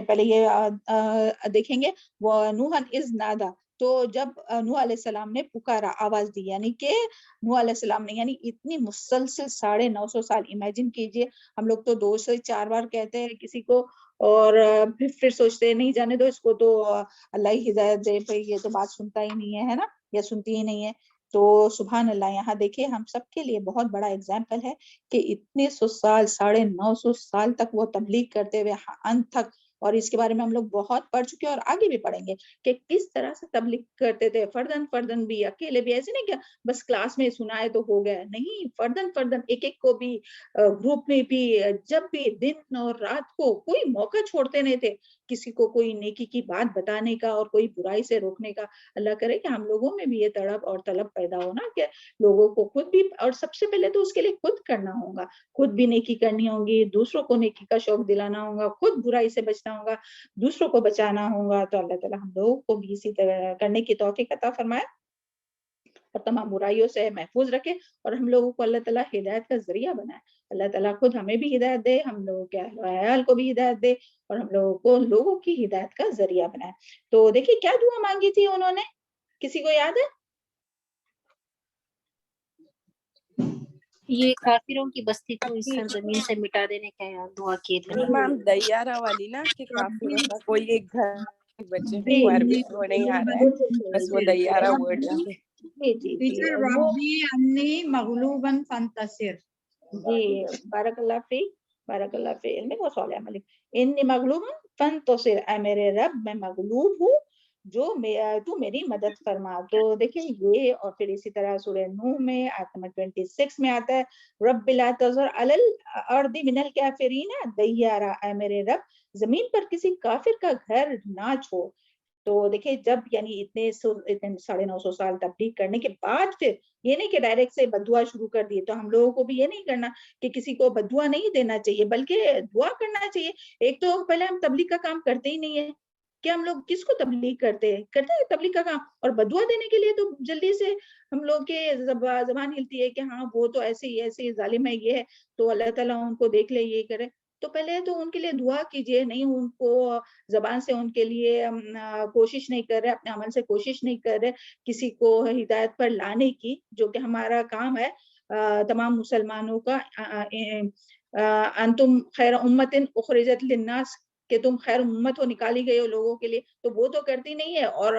پہلے یہ دیکھیں گے وَنُوحًا إِذْ نَادَىٰ، تو جب نوح علیہ السلام نے پکارا، آواز دی، یعنی کہ نوح علیہ السلام نے یعنی اتنی مسلسل 950 سال. امیجن کیجئے، ہم لوگ تو 2 سے 4 بار کہتے ہیں کسی کو اور پھر سوچتے ہیں نہیں جانے دو اس کو، تو اللہ ہی ہدایت دے، پہ یہ تو بات سنتا ہی نہیں ہے نا، یا سنتی ہی نہیں ہے. تو سبحان اللہ، یہاں دیکھیں ہم سب کے لیے بہت بڑا اگزامپل ہے کہ اتنے 100 سال 950 سال تک وہ تبلیغ کرتے ہوئے انت تک اور اس کے بارے میں ہم لوگ بہت پڑھ چکے ہیں اور آگے بھی پڑھیں گے کہ کس طرح سے تبلیغ کرتے تھے، فردن فردن بھی، اکیلے بھی. ایسے نہیں کہ بس کلاس میں سنائے تو ہو گیا، نہیں، فردن فردن، ایک ایک کو بھی، گروپ میں بھی، جب بھی دن اور رات کو کوئی موقع چھوڑتے نہیں تھے کسی کو کوئی نیکی کی بات بتانے کا اور کوئی برائی سے روکنے کا. اللہ کرے کہ ہم لوگوں میں بھی یہ تڑپ اور طلب پیدا ہونا کہ لوگوں کو خود بھی، اور سب سے پہلے تو اس کے لیے خود کرنا ہوگا، خود بھی نیکی کرنی ہوگی، دوسروں کو نیکی کا شوق دلانا ہوگا، خود برائی سے بچنا ہوگا، دوسروں کو بچانا ہوگا. تو اللہ تعالیٰ ہم لوگوں کو بھی اسی طرح کرنے کی توفیق عطا فرمائے اور تمام برائیوں سے محفوظ رکھے اور ہم لوگوں کو اللہ تعالیٰ ہدایت کا ذریعہ بنائے. اللہ تعالیٰ خود ہمیں بھی ہدایت دے، ہم لوگوں کے اہل و عیال کو بھی ہدایت دے اور ہم لوگوں کو لوگوں کی ہدایت کا ذریعہ بنائے. تو دیکھیے کیا دعا مانگی تھی انہوں نے، کسی کو یاد ہے؟ یہ کافروں کی بستی کو اس سرزمین سے مٹا دینے کا دعا کیے تھے. میم دیارہ والی نا کہ کافروں کا کوئی ایک گھر بچے جی ہیں، وہ عربی وہ نہیں آ رہا ہے، بس وہ دیارہ ورڈ ہے. ٹیچر ربی انی مغلوباً فانتصر. جی بارک اللہ فی، بارک اللہ فی علمک و صالح عملک. انی مغلوب فانتصر، اے میرے رب میں مغلوب ہوں، جو تو میری مدد فرما. تو دیکھیں یہ، اور پھر اسی طرح سورہ نوح میں آیت نمبر 26 میں آتا ہے رب لا تذر علی الارض من الکافرین دیارا، اے میرے رب زمین پر کسی کافر کا گھر نہ چھوڑ. تو دیکھیں جب یعنی اتنے 950 سال تبلیغ کرنے کے بعد پھر یہ نہیں کہ ڈائریکٹ سے بددعا شروع کر دیے، تو ہم لوگوں کو بھی یہ نہیں کرنا کہ کسی کو بددعا نہیں دینا چاہیے بلکہ دعا کرنا چاہیے. ایک تو پہلے ہم تبلیغ کا کام کرتے ہی نہیں ہے کہ ہم لوگ کس کو تبلیغ کرتے ہیں تبلیغ کا کام، اور بددعا دینے کے لیے تو جلدی سے ہم لوگ کے زبان ہلتی ہے کہ ہاں وہ تو ایسے ہی ظالم ہے، یہ ہے تو اللہ تعالیٰ ان کو دیکھ لے، یہ کرے. تو پہلے تو ان کے لیے دعا کیجئے، نہیں ان کو زبان سے ان کے لیے کوشش نہیں کر رہے، اپنے عمل سے کوشش نہیں کر رہے کسی کو ہدایت پر لانے کی، جو کہ ہمارا کام ہے تمام مسلمانوں کا. انتم خیر امت اخرجت للناس، کہ تم خیر امت ہو، نکالی گئی ہو لوگوں کے لیے. تو وہ تو کرتی نہیں ہے، اور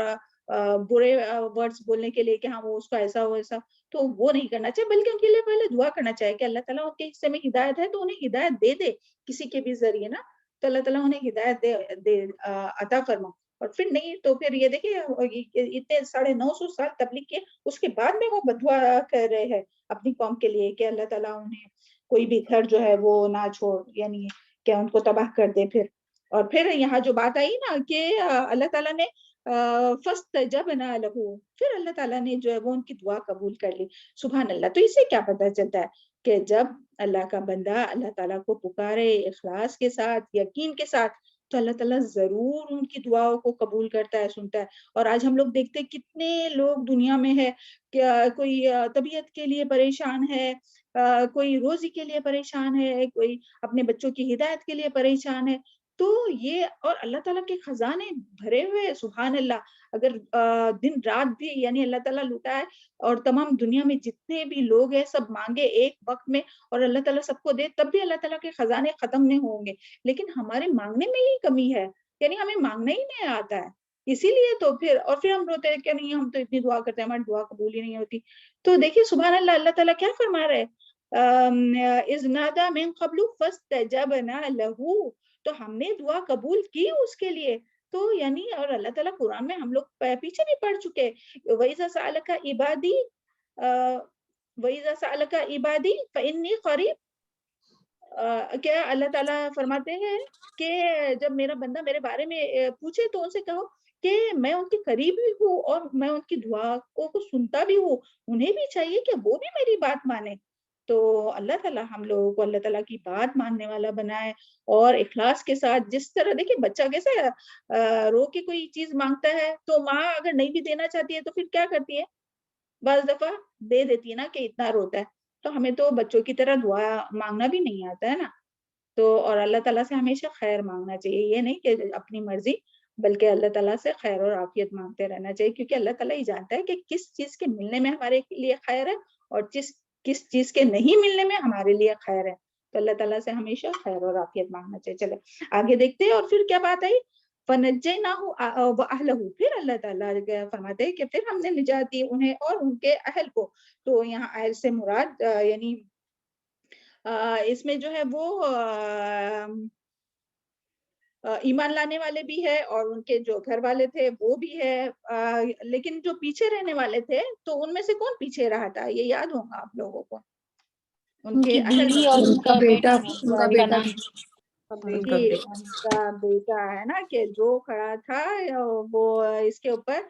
برے ورڈز بولنے کے لیے کہ ہاں وہ اس کا ایسا ہو ایسا، تو وہ نہیں کرنا چاہیے بلکہ ان کے لیے پہلے دعا کرنا چاہیے کہ اللہ تعالیٰ ان کے حصے میں ہدایت ہے تو انہیں ہدایت دے دے کسی کے بھی ذریعے نا، تو اللہ تعالیٰ انہیں ہدایت دے عطا فرما. اور پھر نہیں تو پھر یہ دیکھیں اتنے 950 سال تبلیغ کے اس کے بعد میں وہ بددعا کر رہے ہیں اپنی قوم کے لیے کہ اللہ تعالیٰ انہیں کوئی بھی گھر جو ہے وہ نہ چھوڑ، یعنی کہ ان کو تباہ کر دے. اور پھر یہاں جو بات آئی نا کہ اللہ تعالیٰ نے فاستجبنا لہ، پھر اللہ تعالیٰ نے جو ہے وہ ان کی دعا قبول کر لی. سبحان اللہ. تو اس سے کیا پتہ چلتا ہے کہ جب اللہ کا بندہ اللہ تعالیٰ کو پکارے اخلاص کے ساتھ، یقین کے ساتھ، تو اللہ تعالیٰ ضرور ان کی دعاؤں کو قبول کرتا ہے، سنتا ہے. اور آج ہم لوگ دیکھتے ہیں کتنے لوگ دنیا میں ہے کہ کوئی طبیعت کے لیے پریشان ہے، کوئی روزی کے لیے پریشان ہے، کوئی اپنے بچوں کی ہدایت کے لیے پریشان ہے. تو یہ، اور اللہ تعالیٰ کے خزانے بھرے ہوئے، سبحان اللہ. اگر دن رات بھی یعنی اللہ تعالیٰ لوٹا ہے اور تمام دنیا میں جتنے بھی لوگ ہیں سب مانگے ایک وقت میں اور اللہ تعالیٰ سب کو دے، تب بھی اللہ تعالیٰ کے خزانے ختم نہیں ہوں گے. لیکن ہمارے مانگنے میں ہی کمی ہے، یعنی ہمیں مانگنا ہی نہیں آتا ہے. اسی لیے تو اور پھر ہم روتے ہیں کہ نہیں ہم تو اتنی دعا کرتے ہیں ہماری دعا قبول ہی نہیں ہوتی. تو دیکھیے سبحان اللہ، اللہ تعالیٰ کیا فرما رہے اذ نادى من قبل فاستجبنا له، تو ہم نے دعا قبول کی اس کے لیے. تو یعنی اور اللہ تعالیٰ قرآن میں ہم لوگ پیچھے بھی پڑھ چکے وَإِذَا سَأَلَكَ عِبَادِي وَإِذَا سَأَلَكَ عِبَادِي فَإِنِّي قَرِيبٌ، کیا اللہ تعالیٰ فرماتے ہیں کہ جب میرا بندہ میرے بارے میں پوچھے تو ان سے کہو کہ میں ان کے قریب بھی ہوں اور میں ان کی دعا کو سنتا بھی ہوں. انہیں بھی چاہیے کہ وہ بھی میری بات مانے. تو اللہ تعالیٰ ہم لوگوں کو اللہ تعالیٰ کی بات ماننے والا بنائے اور اخلاص کے ساتھ. جس طرح دیکھیں بچہ کیسے رو کے کوئی چیز مانگتا ہے تو ماں اگر نہیں بھی دینا چاہتی ہے تو پھر کیا کرتی ہے، بعض دفعہ دے دیتی ہے نا کہ اتنا روتا ہے. تو ہمیں تو بچوں کی طرح دعا مانگنا بھی نہیں آتا ہے نا. تو اور اللہ تعالیٰ سے ہمیشہ خیر مانگنا چاہیے، یہ نہیں کہ اپنی مرضی، بلکہ اللہ تعالیٰ سے خیر اور عافیت مانگتے رہنا چاہیے، کیونکہ اللہ تعالیٰ ہی جانتا ہے کہ کس چیز کے ملنے میں ہمارے لیے خیر ہے اور کس چیز کے نہیں ملنے میں ہمارے لیے خیر ہے. تو اللہ تعالیٰ سے ہمیشہ خیر اور عافیت مانگنا چاہیے. چلے آگے دیکھتے ہیں. اور پھر کیا بات آئی، فَنَجَّيْنَاهُ وَأَهْلَهُ، پھر اللہ تعالیٰ فرماتے ہیں کہ پھر ہم نے نجات دی انہیں اور ان کے اہل کو. تو یہاں اہل سے مراد یعنی اس میں جو ہے وہ ایمان لانے والے بھی ہے اور ان کے جو گھر والے تھے وہ بھی ہے، لیکن جو پیچھے رہنے والے تھے تو ان میں سے کون پیچھے رہا تھا؟ یہ یاد ہوگا آپ لوگوں کو، ان کے کی اہل بیوی اور ان کا بیٹا ان کا بیٹا بھی، ان کا جی بیٹا۔ ان کا بیٹا ہے نا، کہ جو کھڑا تھا وہ اس کے اوپر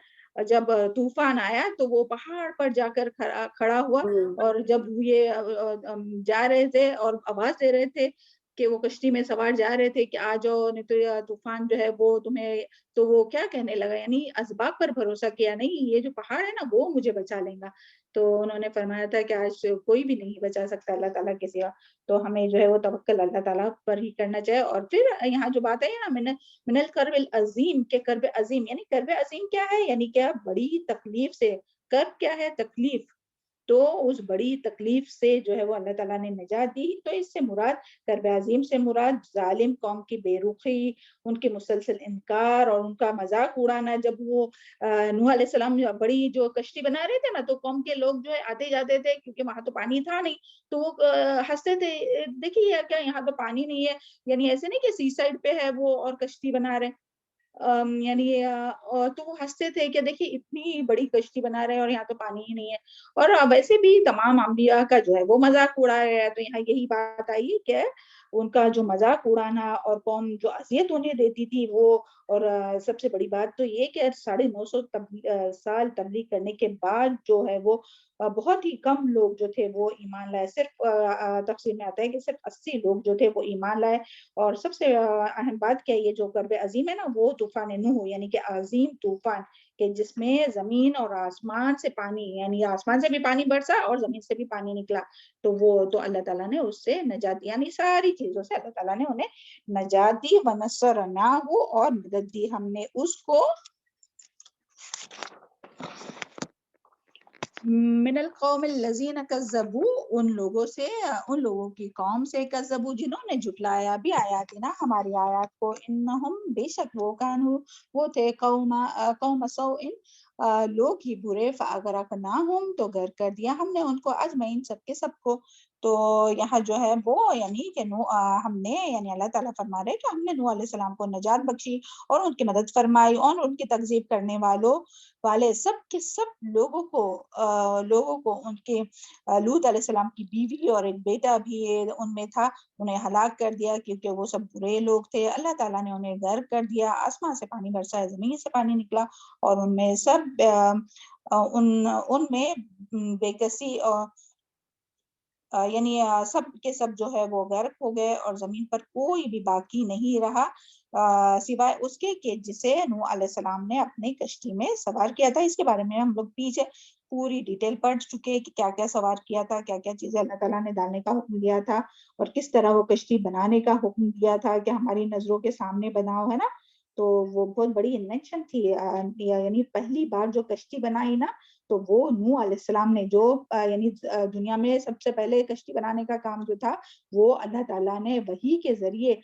جب طوفان آیا تو وہ پہاڑ پر جا کر کھڑا ہوا، اور جب یہ جا رہے تھے اور آواز دے رہے تھے کہ وہ کشتی میں سوار جا رہے تھے کہ آ جاؤ نہیں تو یہ طوفان جو ہے وہ تمہیں، تو وہ کیا کہنے لگا، یعنی اسباب پر بھروسہ کیا نہیں، یہ جو پہاڑ ہے نا وہ مجھے بچا لیں گا۔ تو انہوں نے فرمایا تھا کہ آج کوئی بھی نہیں بچا سکتا اللہ تعالیٰ کے سوا، تو ہمیں جو ہے وہ توکل اللہ تعالیٰ پر ہی کرنا چاہیے۔ اور پھر یہاں جو بات ہے نا من الکرب العظیم، کہ کرب عظیم، یعنی کرب عظیم کیا ہے، یعنی کیا بڑی تکلیف سے، کرب کیا ہے تکلیف، تو اس بڑی تکلیف سے جو ہے وہ اللہ تعالیٰ نے نجات دی۔ تو اس سے مراد، کرب عظیم سے مراد ظالم قوم کی بے رخی، ان کے مسلسل انکار اور ان کا مذاق اڑانا۔ جب وہ نوح علیہ السلام بڑی جو کشتی بنا رہے تھے نا، تو قوم کے لوگ جو ہے آتے جاتے تھے کیونکہ وہاں تو پانی تھا نہیں، تو وہ ہنستے تھے، دیکھیے کیا یہاں تو پانی نہیں ہے، یعنی ایسے نہیں کہ سی سائڈ پہ ہے وہ اور کشتی بنا رہے، یعنی تو وہ ہنستے تھے کہ دیکھیے اتنی بڑی کشتی بنا رہے ہیں اور یہاں تو پانی ہی نہیں ہے۔ اور ویسے بھی تمام انبیاء کا جو ہے وہ مذاق اڑایا گیا، تو یہاں یہی بات آئی کہ ان کا جو مذاق اڑانا اور قوم جو اذیت انہیں دیتی تھی وہ، اور سب سے بڑی بات تو یہ کہ 950 سال تبلیغ کرنے کے بعد جو ہے وہ بہت ہی کم لوگ جو تھے وہ ایمان لائے، صرف تفسیر میں آتا ہے کہ صرف 80 لوگ جو تھے وہ ایمان لائے۔ اور سب سے اہم بات کیا، یہ جو کرب عظیم ہے نا وہ طوفان نوح، یعنی کہ عظیم طوفان، کہ جس میں زمین اور آسمان سے پانی، یعنی آسمان سے بھی پانی برسا اور زمین سے بھی پانی نکلا، تو وہ تو اللہ تعالیٰ نے اس سے نجات دی، یعنی ساری چیزوں سے اللہ تعالیٰ نے انہیں نجات دی۔ وَنَصَّرْنَاهُ، اور مدد دی ہم نے اس کو، من القوم الذین کذبوا، ان لوگوں سے، ان لوگوں کی قوم سے، کذبوا جنہوں نے جھٹلایا بھی آیاتنا، ہماری آیات کو، انہم بے شک وہ، کانوا وہ تھے، قوم سوء لوگ ہی برے، فاغرقناہم تو غرق کر دیا ہم نے ان کو، اجمعین سب کے سب کو۔ تو یہاں جو ہے وہ یعنی کہ ہم نے، یعنی اللہ تعالیٰ فرما رہے کہ ہم نے نوح علیہ السلام کو نجات بخشی اور ان کی مدد فرمائی، اور ان کی تکذیب کرنے والے سب کے سب لوگوں کو ان کے لوط علیہ السلام کی بیوی اور ایک بیٹا بھی ان میں تھا، انہیں ہلاک کر دیا کیونکہ وہ سب برے لوگ تھے۔ اللہ تعالیٰ نے انہیں غرق کر دیا، آسمان سے پانی برسا، زمین سے پانی نکلا، اور ان میں سب ان میں بے کسی یعنی سب کے سب جو ہے وہ غرق ہو گئے، اور زمین پر کوئی بھی باقی نہیں رہا سوائے اس کے کہ جسے نوح علیہ السلام نے اپنے کشتی میں سوار کیا تھا۔ اس کے بارے میں ہم لوگ پیچھے پوری ڈیٹیل پڑھ چکے کہ کیا کیا سوار کیا تھا، کیا کیا چیزیں اللہ تعالیٰ نے ڈالنے کا حکم دیا تھا، اور کس طرح وہ کشتی بنانے کا حکم دیا تھا کہ ہماری نظروں کے سامنے بناؤ، ہے نا۔ تو وہ بہت بڑی انوینشن تھی، یعنی پہلی بار جو کشتی بنائی نا، تو وہ نوح علیہ السلام نے، جو یعنی دنیا میں سب سے پہلے کشتی بنانے کا کام جو تھا وہ اللہ تعالیٰ نے وحی کے ذریعے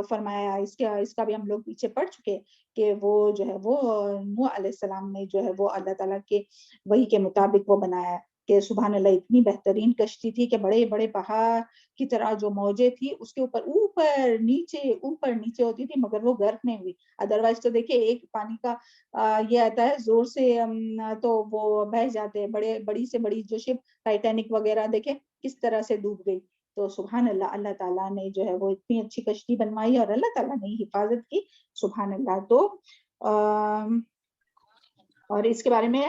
فرمایا۔ اس کا بھی ہم لوگ پیچھے پڑھ چکے کہ وہ جو ہے وہ نوح علیہ السلام نے جو ہے وہ اللہ تعالیٰ کے وحی کے مطابق وہ بنایا، کہ سبحان اللہ اتنی بہترین کشتی تھی کہ بڑے بڑے پہاڑ کی طرح جو موجیں تھی اس کے اوپر نیچے ہوتی تھی، مگر وہ غرق نہیں ہوئی۔ ادروائز تو دیکھیں ایک پانی کا یہ آتا ہے زور سے تو وہ بہہ جاتے ہیں، بڑی سے بڑی جو شپ ٹائٹینک وغیرہ دیکھیں کس طرح سے ڈوب گئی۔ تو سبحان اللہ، اللہ تعالیٰ نے جو ہے وہ اتنی اچھی کشتی بنوائی اور اللہ تعالیٰ نے حفاظت کی، سبحان اللہ۔ تو اور اس کے بارے میں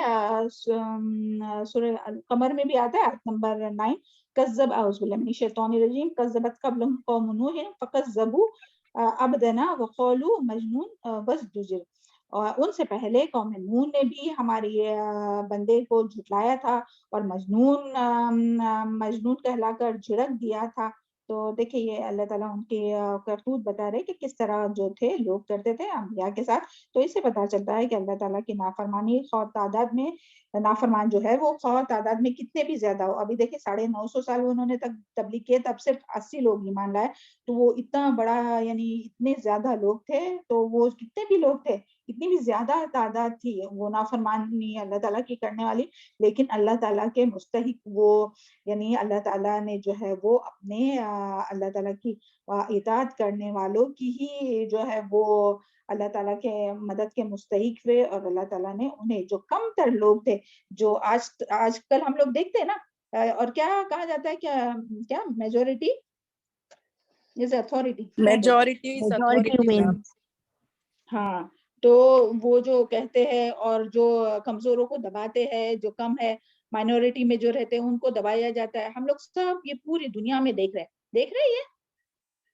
سورہ القمر میں بھی آتا ہے، آیت نمبر 9، کذب اعوذ باللہ من الشیطان الرجیم، کذبت قبلہم قوم نوح فکذبوا عبدنا وقالوا مجنون وازدجر، اور ان سے پہلے قوم نوح نے بھی ہماری بندے کو جھٹلایا تھا اور مجنون کہلا کر جھڑک دیا تھا۔ تو دیکھیں یہ اللہ تعالیٰ ان کی کرتوت بتا رہے کہ کس طرح جو تھے لوگ کرتے تھے انبیاء کے ساتھ۔ تو اس سے پتہ چلتا ہے کہ اللہ تعالیٰ کی نافرمانی خواہ تعداد میں، نافرمان جو ہے وہ خواہ تعداد میں کتنے بھی زیادہ ہو، ابھی دیکھیں 950 سال انہوں نے تبلیغ کیے، تب صرف 80 لوگ ایمان لائے، تو وہ اتنا بڑا یعنی اتنے زیادہ لوگ تھے، تو وہ کتنے بھی لوگ تھے کتنی بھی زیادہ تعداد تھی وہ نافرمانی اللہ تعالیٰ کی کرنے والی، لیکن اللہ تعالیٰ کے مستحق وہ، یعنی اللہ تعالیٰ نے جو ہے وہ اپنے اللہ تعالیٰ کی اطاعت کرنے والوں کی ہی جو ہے وہ اللہ تعالیٰ کے مدد کے مستحق ہوئے، اور اللہ تعالیٰ نے انہیں جو کم تر لوگ تھے، جو آج کل ہم لوگ دیکھتے ہیں نا، اور کیا کہا جاتا ہے، کیا majority is authority, majority is authority. ہاں، تو وہ جو کہتے ہیں اور جو کمزوروں کو دباتے ہیں، جو کم ہے مائنورٹی میں جو رہتے ہیں ان کو دبایا جاتا ہے. ہم لوگ سب یہ پوری دنیا میں دیکھ رہے ہیں یہ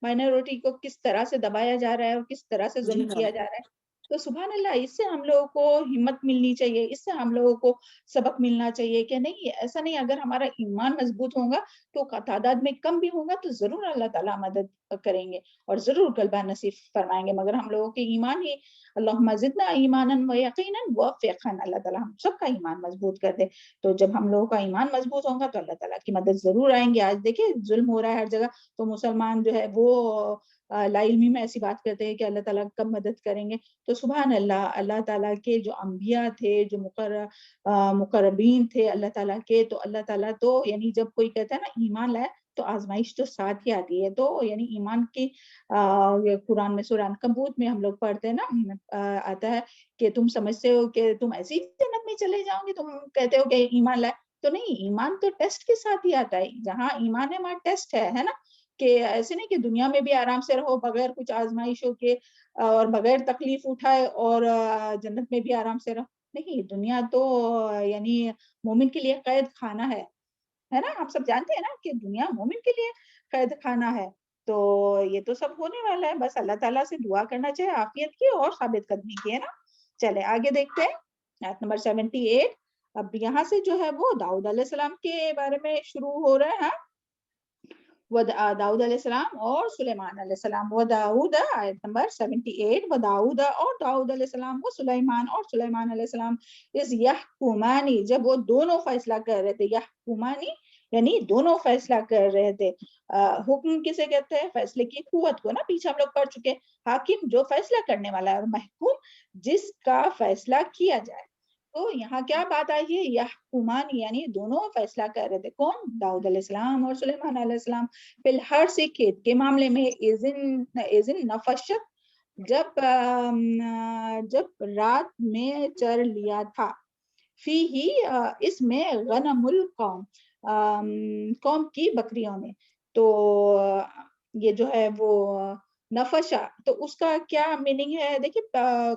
مائنورٹی کو کس طرح سے دبایا جا رہا ہے اور کس طرح سے ظلم کیا جا رہا ہے. تو سبحان اللہ، اس سے ہم لوگوں کو ہمت ملنی چاہیے، اس سے ہم لوگوں کو سبق ملنا چاہیے کہ نہیں، ایسا نہیں. اگر ہمارا ایمان مضبوط ہوگا تو تعداد میں کم بھی ہوگا تو ضرور اللہ تعالیٰ مدد کریں گے اور ضرور غلبہ نصیب فرمائیں گے. مگر ہم لوگوں کے ایمان ہی، اللہم زدنا ایمانا و یقینا وفقنا، اللہ تعالیٰ ہم سب کا ایمان مضبوط کر دے. تو جب ہم لوگوں کا ایمان مضبوط ہوگا تو اللہ تعالیٰ کی مدد ضرور آئیں گے. آج دیکھیں ظلم ہو رہا ہے ہر جگہ، تو مسلمان جو ہے وہ لا علمی میں ایسی بات کرتے ہیں کہ اللہ تعالیٰ کب مدد کریں گے. تو سبحان اللہ، اللہ تعالیٰ کے جو انبیاء تھے، جو مقربین تھے اللہ تعالیٰ کے، تو اللہ تعالیٰ تو یعنی جب کوئی کہتا ہے نا ایمان لائے تو آزمائش تو ساتھ ہی آتی ہے. تو یعنی ایمان کی قرآن میں سورہ عنکبوت میں ہم لوگ پڑھتے ہیں نا، آتا ہے کہ تم سمجھتے ہو کہ تم ایسی جنت میں چلے جاؤ گے، تم کہتے ہو کہ ایمان لائے. تو نہیں، ایمان تو ٹیسٹ کے ساتھ ہی آتا ہے. جہاں ایمان ہے وہاں ٹیسٹ ہے نا، کہ ایسے نہیں کہ دنیا میں بھی آرام سے رہو بغیر کچھ آزمائشوں کے اور بغیر تکلیف اٹھائے اور جنت میں بھی آرام سے رہو. نہیں، دنیا تو یعنی مومن کے لیے قید خانہ ہے نا. آپ سب جانتے ہیں نا کہ دنیا مومن کے لیے قید خانہ ہے. تو یہ تو سب ہونے والا ہے، بس اللہ تعالیٰ سے دعا کرنا چاہیے عافیت کی اور ثابت قدمی کی، ہے نا. چلے آگے دیکھتے ہیں آیت نمبر 78. اب یہاں سے جو ہے وہ داؤد علیہ السلام کے بارے میں شروع ہو رہا ہے. داؤد علیہ السلام اور سلیمان علیہ السلام. و داؤد، آیت نمبر 78. و داؤد، اور داؤد علیہ السلام، و سلیمان، اور سلیمان علیہ السلام، اس یحکمانی، جب وہ دونوں فیصلہ کر رہے تھے. یحکمانی یعنی دونوں فیصلہ کر رہے تھے. حکم کسے کہتے ہیں؟ فیصلے کی قوت کو نا، پیچھے ہم لوگ پڑھ چکے. حاکم جو فیصلہ کرنے والا ہے، اور محکوم جس کا فیصلہ کیا جائے. تو یہاں کیا بات آئی ہے؟ یحکمان یعنی دونوں فیصلہ کر رہے تھے. کون؟ داؤد علیہ السلام اور سلیمان علیہ السلام. فی الحرث کھیت کے معاملے میں. اذن نفشت، جب رات میں چر لیا تھا. فی ہی اس میں غنم القوم، قوم کی بکریوں نے. تو یہ جو ہے وہ نفشا، تو اس کا کیا میننگ ہے؟ دیکھیے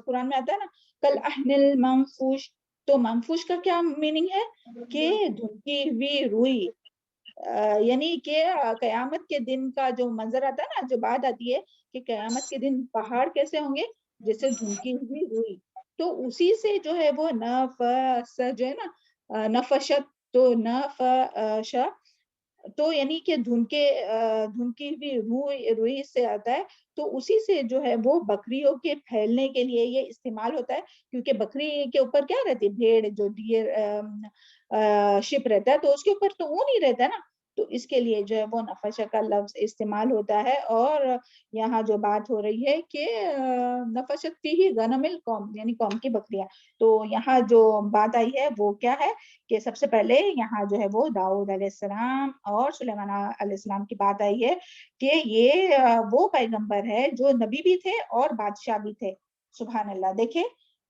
قرآن میں آتا ہے نا کل احن المنفوش. تو منفوش کا کیا میننگ ہے؟ کہ دھنکی ہوئی روئی، یعنی کہ قیامت کے دن کا جو منظر آتا ہے نا، جو بات آتی ہے کہ قیامت کے دن پہاڑ کیسے ہوں گے؟ جیسے دھنکی ہوئی روئی. تو اسی سے جو ہے وہ نفس جو ہے نا، نفشت، تو نفش تو یعنی کہ دھنکی ہوئی روئی سے آتا ہے. تو اسی سے جو ہے وہ بکریوں کے پھیلنے کے لیے یہ استعمال ہوتا ہے، کیونکہ بکری کے اوپر کیا رہتی ہے؟ بھیڑ جو شپ رہتا ہے، تو اس کے اوپر تو اون ہی رہتا ہے نا. تو اس کے لیے جو ہے وہ نفشہ کا لفظ استعمال ہوتا ہے. اور یہاں جو بات ہو رہی ہے کہ نفشت فیہ غنم القوم یعنی قوم کی بکریاں. تو یہاں جو بات آئی ہے وہ کیا ہے کہ سب سے پہلے یہاں جو ہے وہ داؤد علیہ السلام اور سلیمان علیہ السلام کی بات آئی ہے کہ یہ وہ پیغمبر ہے جو نبی بھی تھے اور بادشاہ بھی تھے. سبحان اللہ. دیکھیں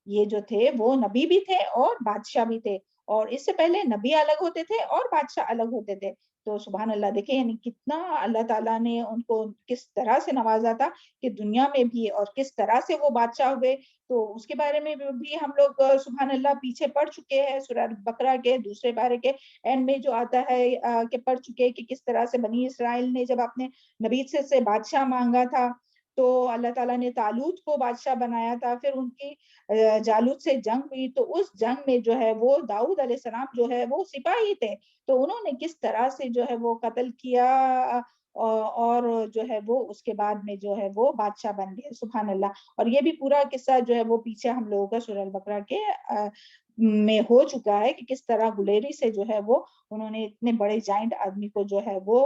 یہ جو تھے وہ نبی بھی تھے اور بادشاہ بھی تھے، اور اس سے پہلے نبی الگ ہوتے تھے اور بادشاہ الگ ہوتے تھے. تو سبحان اللہ، دیکھیں یعنی کتنا اللہ تعالیٰ نے ان کو کس طرح سے نوازا تھا کہ دنیا میں بھی، اور کس طرح سے وہ بادشاہ ہوئے. تو اس کے بارے میں بھی ہم لوگ سبحان اللہ پیچھے پڑھ چکے ہیں. سورہ بقرہ کے دوسرے بارے کے اینڈ میں جو آتا ہے کہ پڑھ چکے کہ کس طرح سے بنی اسرائیل نے جب اپنے نبی سے بادشاہ مانگا تھا تو اللہ تعالیٰ نے طالوت کو بادشاہ بنایا تھا. پھر ان کی جالوت سے جنگ ہوئی، تو اس جنگ میں جو ہے وہ داؤد علیہ السلام جو ہے وہ سپاہی تھے. تو انہوں نے کس طرح سے جو ہے وہ قتل کیا اور جو ہے وہ اس کے بعد میں جو ہے وہ بادشاہ بن گئے. سبحان اللہ. اور یہ بھی پورا قصہ جو ہے وہ پیچھے ہم لوگوں کا سورہ البقرہ کے میں ہو چکا ہے کہ کس طرح گلیری سے جو ہے وہ انہوں نے اتنے بڑے جائنٹ آدمی کو جو ہے وہ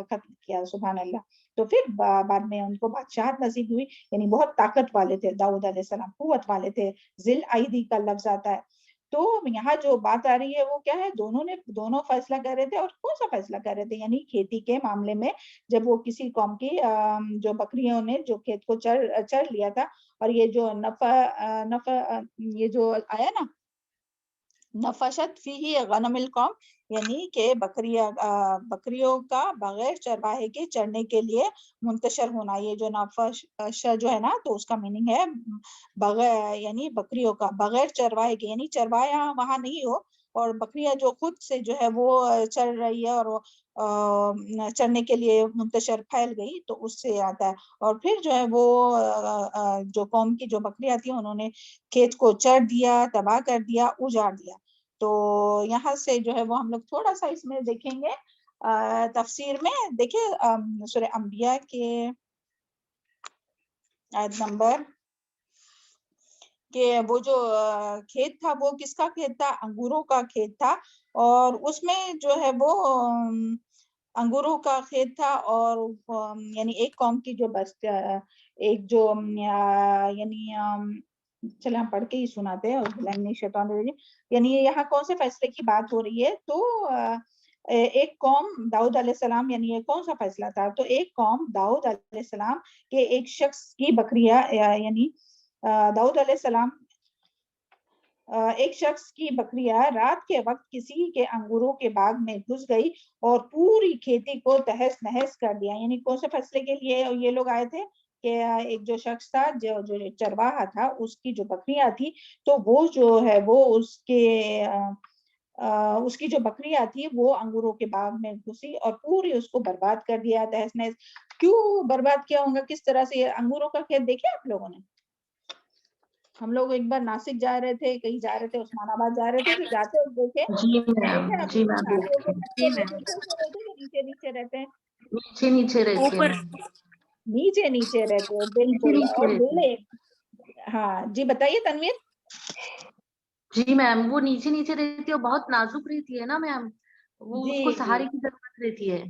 قتل کیا. سبحان اللہ. تو پھر بعد میں ان کو بادشاہت نصیب ہوئی. یعنی بہت طاقت والے تھے داؤد علیہ السلام, قوت والے تھے. ذل ایدی کا لفظ آتا ہے. تو یہاں جو بات آ رہی ہے وہ کیا ہے, دونوں فیصلہ کر رہے تھے. اور کون سا فیصلہ کر رہے تھے؟ یعنی کھیتی کے معاملے میں جب وہ کسی قوم کی جو بکریوں نے جو کھیت کو چر لیا تھا, اور یہ جو نفع یہ جو آیا نا, نفشت فیہ غنم القوم, یعنی کہ بکریوں کا بغیر چرواہے کے چرنے کے لیے منتشر ہونا. یہ جو نفش جو ہے نا, تو اس کا میننگ ہے بغیر, یعنی بکریوں کا بغیر چرواہے کے, یعنی چرواہا وہاں نہیں ہو اور بکریاں جو خود سے جو ہے وہ چر رہی ہے اور چرنے کے لیے منتشر پھیل گئی, تو اس سے آتا ہے. اور پھر جو ہے وہ جو قوم کی جو بکریاں تھیں انہوں نے کھیت کو چر دیا, تباہ کر دیا, اجاڑ دیا. تو یہاں سے جو ہے وہ ہم لوگ تھوڑا سا اس میں دیکھیں گے تفسیر میں. دیکھیں سورہ انبیاء کے آیت نمبر کہ وہ جو کھیت تھا وہ کس کا کھیت تھا؟ انگوروں کا کھیت تھا. اور اس میں جو ہے وہ انگوروں کا کھیت تھا. اور یعنی ایک قوم کی جو بس ایک جو یعنی چلے ہم پڑھ کے ہی سناتے ہیں. یعنی یہاں کون سے فیصلے کی بات ہو رہی ہے؟ تو ایک قوم داؤد علیہ السلام, یعنی یہ کون سا فیصلہ تھا؟ تو ایک قوم داؤد علیہ السلام کے ایک شخص کی بکریاں, یعنی داؤد علیہ السلام ایک شخص کی بکریاں رات کے وقت کسی کے انگوروں کے باغ میں گھس گئی اور پوری کھیتی کو تہس نہس کر دیا. یعنی کون سے فیصلے کے لیے یہ لوگ آئے تھے کہ ایک جو شخص تھا جو چرواہا تھا, اس کی جو بکریاں تھی, تو وہ جو ہے وہ اس کی جو بکریاں تھی وہ انگوروں کے باغ میں گھسی اور پوری اس کو برباد کر دیا, تہس نہس. کیوں برباد کیا ہوگا, کس طرح سے؟ انگوروں کا کھیت دیکھے آپ لوگوں نے؟ ہم لوگ ایک بار ناسک جا رہے تھے, کہیں جا رہے تھے, عثمان آباد جا رہے تھے, تو جاتے اور دیکھے جی میم نیچے نیچے رہتے ہیں, نیچے رہتے اوپر نیچے نیچے رہتے ہیں بالکل. اور بولے ہاں جی بتائیے تنویر. جی میم وہ نیچے رہتی ہے, بہت نازک رہتی ہے نا میم, وہ اس کو جی سہارے کی ضرورت رہتی ہے.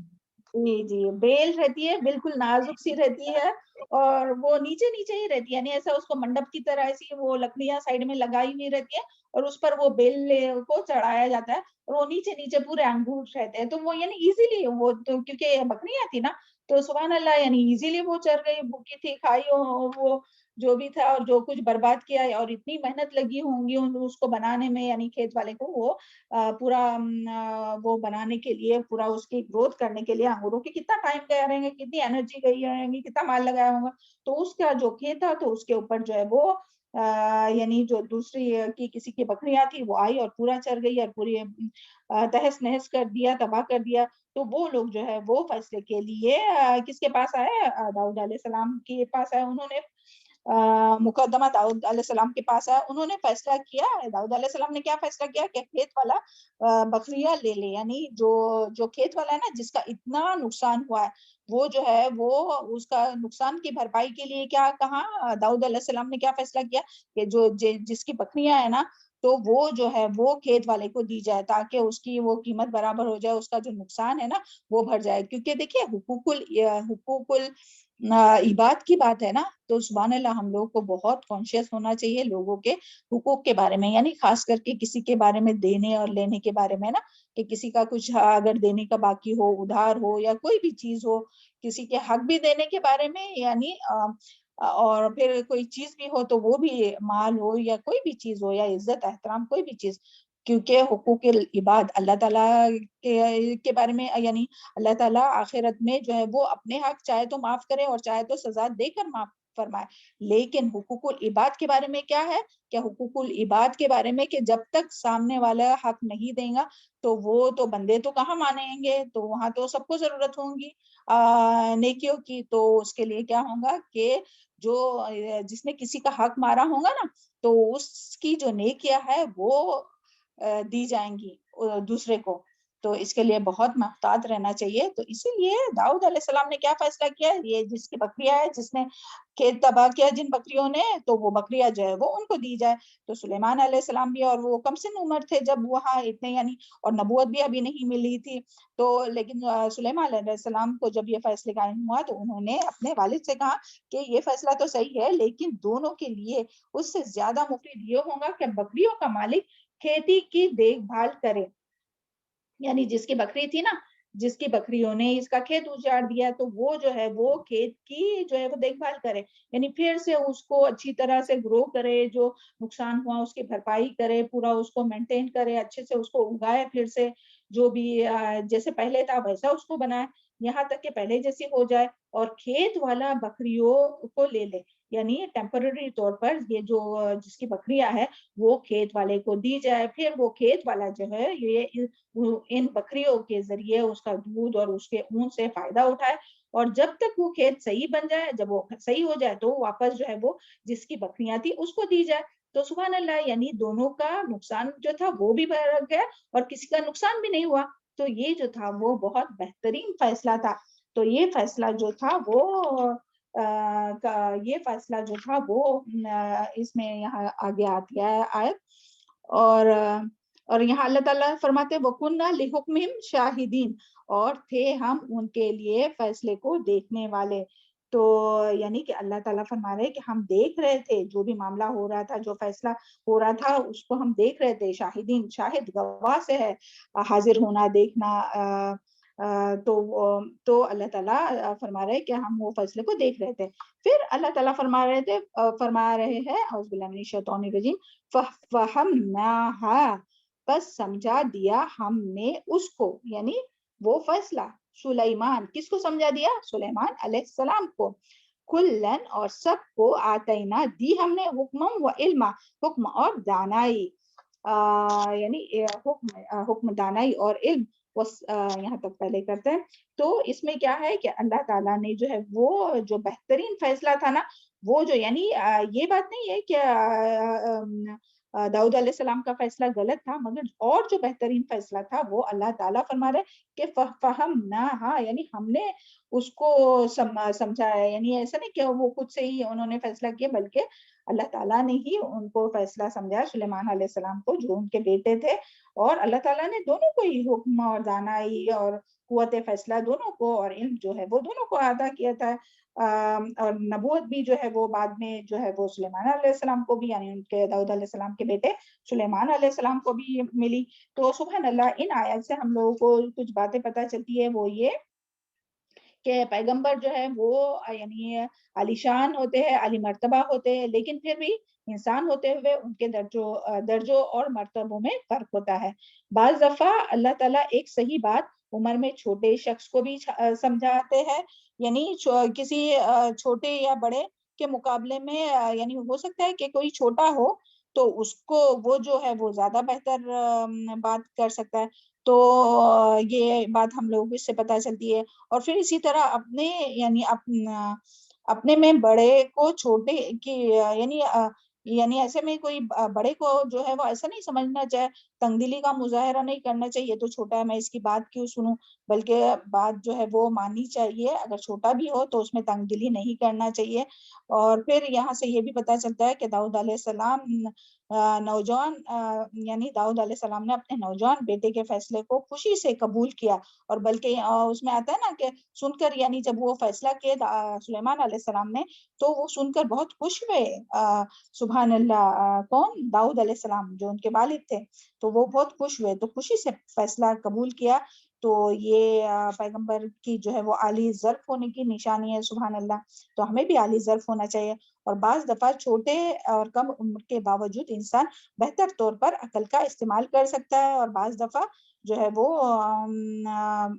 جی بیل رہتی ہے, بالکل نازک سی رہتی ہے, اور وہ نیچے ہی رہتی ہے. یعنی ایسا اس کو منڈپ کی طرح ایسی وہ لکڑیاں سائڈ میں لگائی ہوئی رہتی ہے, اور اس پر وہ بیل کو چڑھایا جاتا ہے, اور وہ نیچے پورے انگور رہتے ہیں. تو وہ یعنی ایزیلی وہ, تو کیونکہ بکریاں تھی نا, تو سبحان اللہ یعنی ایزیلی وہ چر گئی, بھوکی تھی, کھائی وہ جو بھی تھا, اور جو کچھ برباد کیا, اور اتنی محنت لگی ہوں گی اس کو بنانے میں, یعنی کھیت والے کو وہ پورا وہ بنانے کے لیے, پورا اس کی گروتھ کرنے کے لیے انگوروں کی کتنا ٹائم گیا رہیں گے, کتنی انرجی گئی رہیں گی, کتنا مال لگایا ہوگا. تو اس کا جو کھیت تھا تو اس کے اوپر جو ہے وہ یعنی جو دوسری کی کسی کی بکریاں تھی وہ آئی اور پورا چر گئی اور پوری تہس نہس کر دیا, تباہ کر دیا. تو وہ لوگ جو ہے وہ فیصلے کے لیے کس کے پاس آئے؟ داؤد علیہ السلام کے پاس آئے. انہوں نے مقدمہ داؤد علیہ السلام کے پاس آیا, انہوں نے فیصلہ کیا. داؤد علیہ السلام نے کیا فیصلہ کیا کہ کھیت والا بکریاں لے لے. یعنی جو کھیت والا ہے نا, جس کا اتنا نقصان ہوا ہے, وہ جو ہے وہ اس کا نقصان کی بھرپائی کے لیے کیا کہا داؤد علیہ السلام نے, کیا فیصلہ کیا کہ جس کی بکریاں ہیں نا, تو وہ جو ہے وہ کھیت والے کو دی جائے, تاکہ اس کی وہ قیمت برابر ہو جائے, اس کا جو نقصان ہے نا وہ بھر جائے. کیونکہ دیکھیے حقوق العباد کی بات ہے نا, تو سبحان اللہ ہم لوگوں کو بہت کانشیس ہونا چاہیے لوگوں کے حقوق کے بارے میں. یعنی خاص کر کے کسی کے بارے میں دینے اور لینے کے بارے میں نا, کہ کسی کا کچھ اگر دینے کا باقی ہو, ادھار ہو یا کوئی بھی چیز ہو, کسی کے حق بھی دینے کے بارے میں, یعنی اور پھر کوئی چیز بھی ہو تو وہ بھی مال ہو یا کوئی بھی چیز ہو, یا عزت احترام کوئی بھی چیز. کیونکہ حقوق العباد اللہ تعالیٰ کے بارے میں, یعنی اللہ تعالیٰ آخرت میں جو ہے وہ اپنے حق چاہے تو معاف کرے اور چاہے تو سزا دے کر معاف فرمائے. لیکن حقوق العباد کے بارے میں کیا ہے کہ حقوق العباد کے بارے میں کہ جب تک سامنے والا حق نہیں دے گا تو وہ تو بندے تو کہاں مانیں گے, تو وہاں تو سب کو ضرورت ہوں گی نیکیوں کی. تو اس کے لیے کیا ہوگا کہ جس نے کسی کا حق مارا ہوگا نا, تو اس کی جو نیکیاں ہے وہ دی جائیں گی دوسرے کو. تو اس کے لیے بہت محتاط رہنا چاہیے. تو اسی لیے داؤد علیہ السلام نے کیا فیصلہ کیا, یہ جس کی بکریاں ہے, جس نے کھیت تباہ کیا جن بکریوں نے, تو وہ بکریاں جو ہے وہ ان کو دی جائے. تو سلیمان علیہ السلام بھی, اور وہ کم سن عمر تھے جب وہاں اتنے, یعنی اور نبوت بھی ابھی نہیں ملی تھی. تو لیکن سلیمان علیہ السلام کو جب یہ فیصلے قائم ہوا تو انہوں نے اپنے والد سے کہا کہ یہ فیصلہ تو صحیح ہے, لیکن دونوں کے لیے اس سے زیادہ مفید یہ ہوگا کہ بکریوں کا مالک کھیتی کی دیکھ بھال کرے. یعنی جس کی بکری تھی نا, جس کی بکریوں نے اس کا کھیت اجاڑ دیا, تو وہ جو ہے وہ کھیت کی جو ہے وہ دیکھ بھال کرے, یعنی پھر سے اس کو اچھی طرح سے گرو کرے, جو نقصان ہوا اس کی بھرپائی کرے, پورا اس کو مینٹین کرے, اچھے سے اس کو اگائے, پھر سے جو بھی جیسے پہلے تھا ویسا اس کو بنائے, یہاں تک کہ پہلے جیسی ہو جائے. اور کھیت والا بکریوں کو لے لے, یعنی ٹیمپرری طور پر یہ جو جس کی بکریاں ہے وہ کھیت والے کو دی جائے. پھر وہ کھیت والا جو ہے یہ ان بکریوں کے ذریعے اس کا دودھ اور اس کے اون سے فائدہ اٹھائے, اور جب تک وہ کھیت صحیح بن جائے, جب وہ صحیح ہو جائے تو واپس جو ہے وہ جس کی بکریاں تھی اس کو دی جائے. تو سبحان اللہ, یعنی دونوں کا نقصان جو تھا وہ بھی بڑھ گیا اور کسی کا نقصان بھی نہیں ہوا. تو یہ جو تھا وہ بہت بہترین فیصلہ تھا. تو یہ فیصلہ جو تھا وہ یہ فیصلہ جو تھا وہ اس میں یہاں آگے آتی ہے آیت. اور یہاں اللہ تعالیٰ فرماتے وَكُنَّا لِحُكْمِهِمْ شَاهِدِينَ, اور تھے ہم ان کے لیے فیصلے کو دیکھنے والے. تو یعنی کہ اللہ تعالیٰ فرما رہے کہ ہم دیکھ رہے تھے جو بھی معاملہ ہو رہا تھا, جو فیصلہ ہو رہا تھا اس کو ہم دیکھ رہے تھے. شاہدین, شاہد گواہ سے ہے حاضر ہونا, دیکھنا. تو اللہ تعالیٰ فرما رہے کہ ہم وہ فیصلے کو دیکھ رہے تھے. پھر اللہ تعالیٰ فرما رہے ہیں اعوذ باللہ من الشیطان الرجیم, فَفَهَمْنَاهَا, بس سمجھا دیا ہم نے اس کو, یعنی وہ فیصلہ سلیمان, کس کو سمجھا دیا؟ سلیمان علیہ السلام کو. کلن, اور سب کو, آتینا, دی ہم نے, حکمم و علما, حکم اور دانائی, یعنی حکم, دانائی اور علم. یہاں تک پہلے کرتے ہیں. تو اس میں کیا ہے کہ اللہ تعالیٰ نے جو ہے وہ جو بہترین فیصلہ تھا نا, وہ جو, یعنی یہ بات نہیں ہے کہ داؤد علیہ السلام کا فیصلہ غلط تھا, مگر اور جو بہترین فیصلہ تھا وہ اللہ تعالیٰ فرما رہے کہ فَفَهَمْنَاهَا, یعنی ہم نے اس کو سمجھا ہے. یعنی ایسا نہیں کہ وہ خود سے ہی انہوں نے فیصلہ کیا, بلکہ اللہ تعالیٰ نے ہی ان کو فیصلہ سمجھا, سلیمان علیہ السلام کو جو ان کے بیٹے تھے. اور اللہ تعالیٰ نے دونوں کو ہی حکم اور دانائی اور قوت فیصلہ دونوں کو, اور علم جو ہے وہ دونوں کو عطا کیا تھا. اور نبوت بھی جو ہے وہ بعد میں جو ہے وہ سلیمان علیہ السلام کو بھی, یعنی ان کے داؤد علیہ السلام کے بیٹے سلیمان علیہ السلام کو بھی ملی. تو سبحان اللہ, ان آیات سے ہم لوگوں کو کچھ باتیں پتہ چلتی ہے. وہ یہ کہ پیغمبر جو ہے وہ یعنی عالی شان ہوتے ہیں, عالی مرتبہ ہوتے ہیں, لیکن پھر بھی انسان ہوتے ہوئے ان کے درجوں اور مرتبوں میں فرق ہوتا ہے. بعض دفعہ اللہ تعالیٰ ایک صحیح بات عمر میں چھوٹے شخص کو بھی سمجھاتے ہیں, یعنی کسی چھوٹے یا بڑے کے مقابلے میں, یعنی ہو سکتا ہے کہ کوئی چھوٹا ہو تو اس کو وہ جو ہے وہ زیادہ بہتر بات کر سکتا ہے. تو یہ بات ہم لوگ اس سے پتہ چلتی ہے. اور پھر اسی طرح اپنے, یعنی اپنے میں بڑے کو چھوٹے کی, یعنی ایسے میں کوئی بڑے کو جو ہے وہ ایسا نہیں سمجھنا چاہے, تنگ دلی کا مظاہرہ نہیں کرنا چاہیے. تو چھوٹا ہے میں اس کی بات کیوں سنوں, بلکہ بات جو ہے وہ ماننی چاہیے. اگر چھوٹا بھی ہو تو اس میں تنگ دلی نہیں کرنا چاہیے. اور پھر یہاں سے یہ بھی پتہ چلتا ہے کہ داؤد علیہ السلام نوجوان, یعنی داؤد علیہ السلام نے اپنے نوجوان بیٹے کے فیصلے کو خوشی سے قبول کیا. اور بلکہ اس میں آتا ہے نا کہ سن کر, یعنی جب وہ فیصلہ کیا سلیمان علیہ السلام نے تو وہ سن کر بہت خوش ہوئے. سبحان اللہ, کون؟ داؤد علیہ السلام جو ان کے والد تھے, تو وہ بہت خوش ہوئے, تو خوشی سے فیصلہ قبول کیا. تو یہ پیغمبر کی جو ہے وہ عالی ظرف ہونے کی نشانی ہے. سبحان اللہ. تو ہمیں بھی عالی ظرف ہونا چاہیے. اور بعض دفعہ چھوٹے اور کم عمر کے باوجود انسان بہتر طور پر عقل کا استعمال کر سکتا ہے, اور بعض دفعہ جو ہے وہ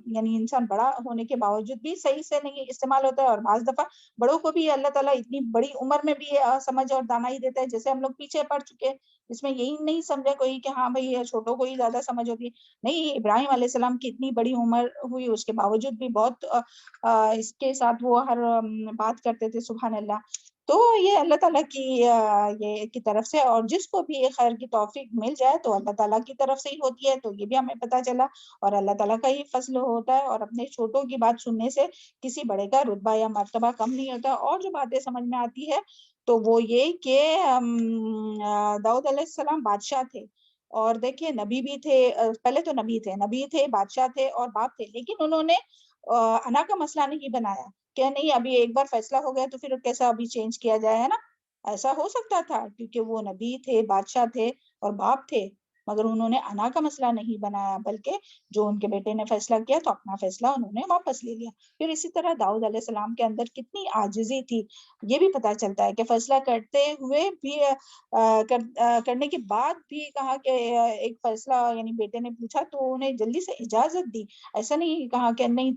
یعنی انسان بڑا ہونے کے باوجود بھی صحیح سے نہیں استعمال ہوتا ہے. اور بعض دفعہ بڑوں کو بھی اللہ تعالیٰ اتنی بڑی عمر میں بھی سمجھ اور دانائی دیتا ہے, جیسے ہم لوگ پیچھے پڑ چکے. اس میں یہی نہیں سمجھا کوئی کہ ہاں بھائی چھوٹوں کو ہی زیادہ سمجھ ہوتی ہے. نہیں, ابراہیم علیہ السلام کی اتنی بڑی عمر ہوئی, اس کے باوجود بھی بہت اس کے ساتھ وہ ہر بات کرتے تھے. سبحان اللہ. تو یہ اللہ تعالیٰ کی یہ کی طرف سے، اور جس کو بھی خیر کی توفیق مل جائے تو اللہ تعالیٰ کی طرف سے ہی ہوتی ہے، تو یہ بھی ہمیں پتہ چلا، اور اللہ تعالیٰ کا ہی فضل ہوتا ہے، اور اپنے چھوٹوں کی بات سننے سے کسی بڑے کا رتبہ یا مرتبہ کم نہیں ہوتا۔ اور جو باتیں سمجھ میں آتی ہے تو وہ یہ کہ داؤد علیہ السلام بادشاہ تھے، اور دیکھیں نبی بھی تھے، پہلے تو نبی تھے، بادشاہ تھے اور باپ تھے، لیکن انہوں نے انا کا مسئلہ نہیں بنایا کہ نہیں ابھی ایک بار فیصلہ ہو گیا تو پھر کیسا ابھی چینج کیا جائے، ہے نا؟ ایسا ہو سکتا تھا کیونکہ وہ نبی تھے، بادشاہ تھے اور باپ تھے، مگر انہوں نے انا کا مسئلہ نہیں بنایا، بلکہ جو ان کے بیٹے نے فیصلہ کیا تو اپنا فیصلہ انہوں نے واپس لے لیا۔ پھر اسی طرح داؤد علیہ السلام کے اندر کتنی عاجزی تھی، یہ بھی پتہ چلتا ہے کہ فیصلہ کرتے ہوئے بھی کرنے کے بعد بھی کہا کہ ایک فیصلہ یعنی بیٹے نے پوچھا تو انہیں جلدی سے اجازت دی، ایسا نہیں کہا کہ نہیں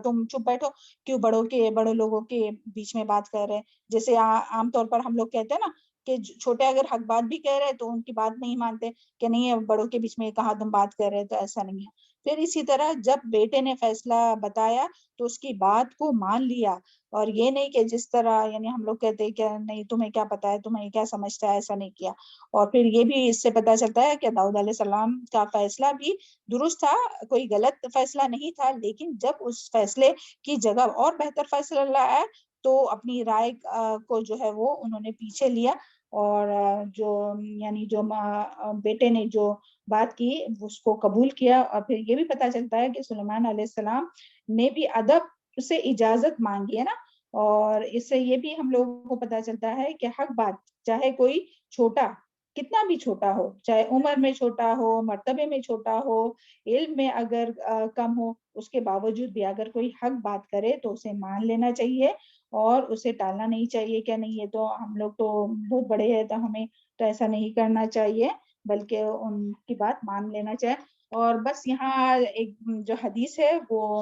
تم چپ بیٹھو، کیوں بڑوں لوگوں کے بیچ میں بات کر رہے، جیسے عام طور پر ہم لوگ کہتے ہیں نا کہ چھوٹے اگر حق بات بھی کہہ رہے تو ان کی بات نہیں مانتے کہ نہیں بڑوں کے بیچ میں کہاں تم بات کر رہے، تو ایسا نہیں ہے۔ پھر اسی طرح جب بیٹے نے فیصلہ بتایا تو اس کی بات کو مان لیا، اور یہ نہیں کہ جس طرح یعنی ہم لوگ کہتے ہیں کہ نہیں تمہیں کیا پتا ہے، تمہیں کیا سمجھتا ہے، ایسا نہیں کیا۔ اور پھر یہ بھی اس سے پتہ چلتا ہے کہ داؤد علیہ السلام کا فیصلہ بھی درست تھا، کوئی غلط فیصلہ نہیں تھا، لیکن جب اس فیصلے کی جگہ اور بہتر فیصلہ لایا تو اپنی رائے کو جو ہے وہ انہوں نے پیچھے لیا، اور جو یعنی جو بیٹے نے جو بات کی اس کو قبول کیا۔ اور پھر یہ بھی پتہ چلتا ہے کہ سلیمان علیہ السلام نے بھی ادب سے اجازت مانگی ہے نا، اور اس سے یہ بھی ہم لوگوں کو پتہ چلتا ہے کہ حق بات چاہے کوئی چھوٹا کتنا بھی چھوٹا ہو، چاہے عمر میں چھوٹا ہو، مرتبے میں چھوٹا ہو، علم میں اگر کم ہو، اس کے باوجود بھی اگر کوئی حق بات کرے تو اسے مان لینا چاہیے اور اسے ٹالنا نہیں چاہیے کہ نہیں یہ تو ہم لوگ تو بہت بڑے ہیں تو ہمیں تو ایسا نہیں کرنا چاہیے، بلکہ ان کی بات مان لینا چاہیے۔ اور بس یہاں ایک جو حدیث ہے وہ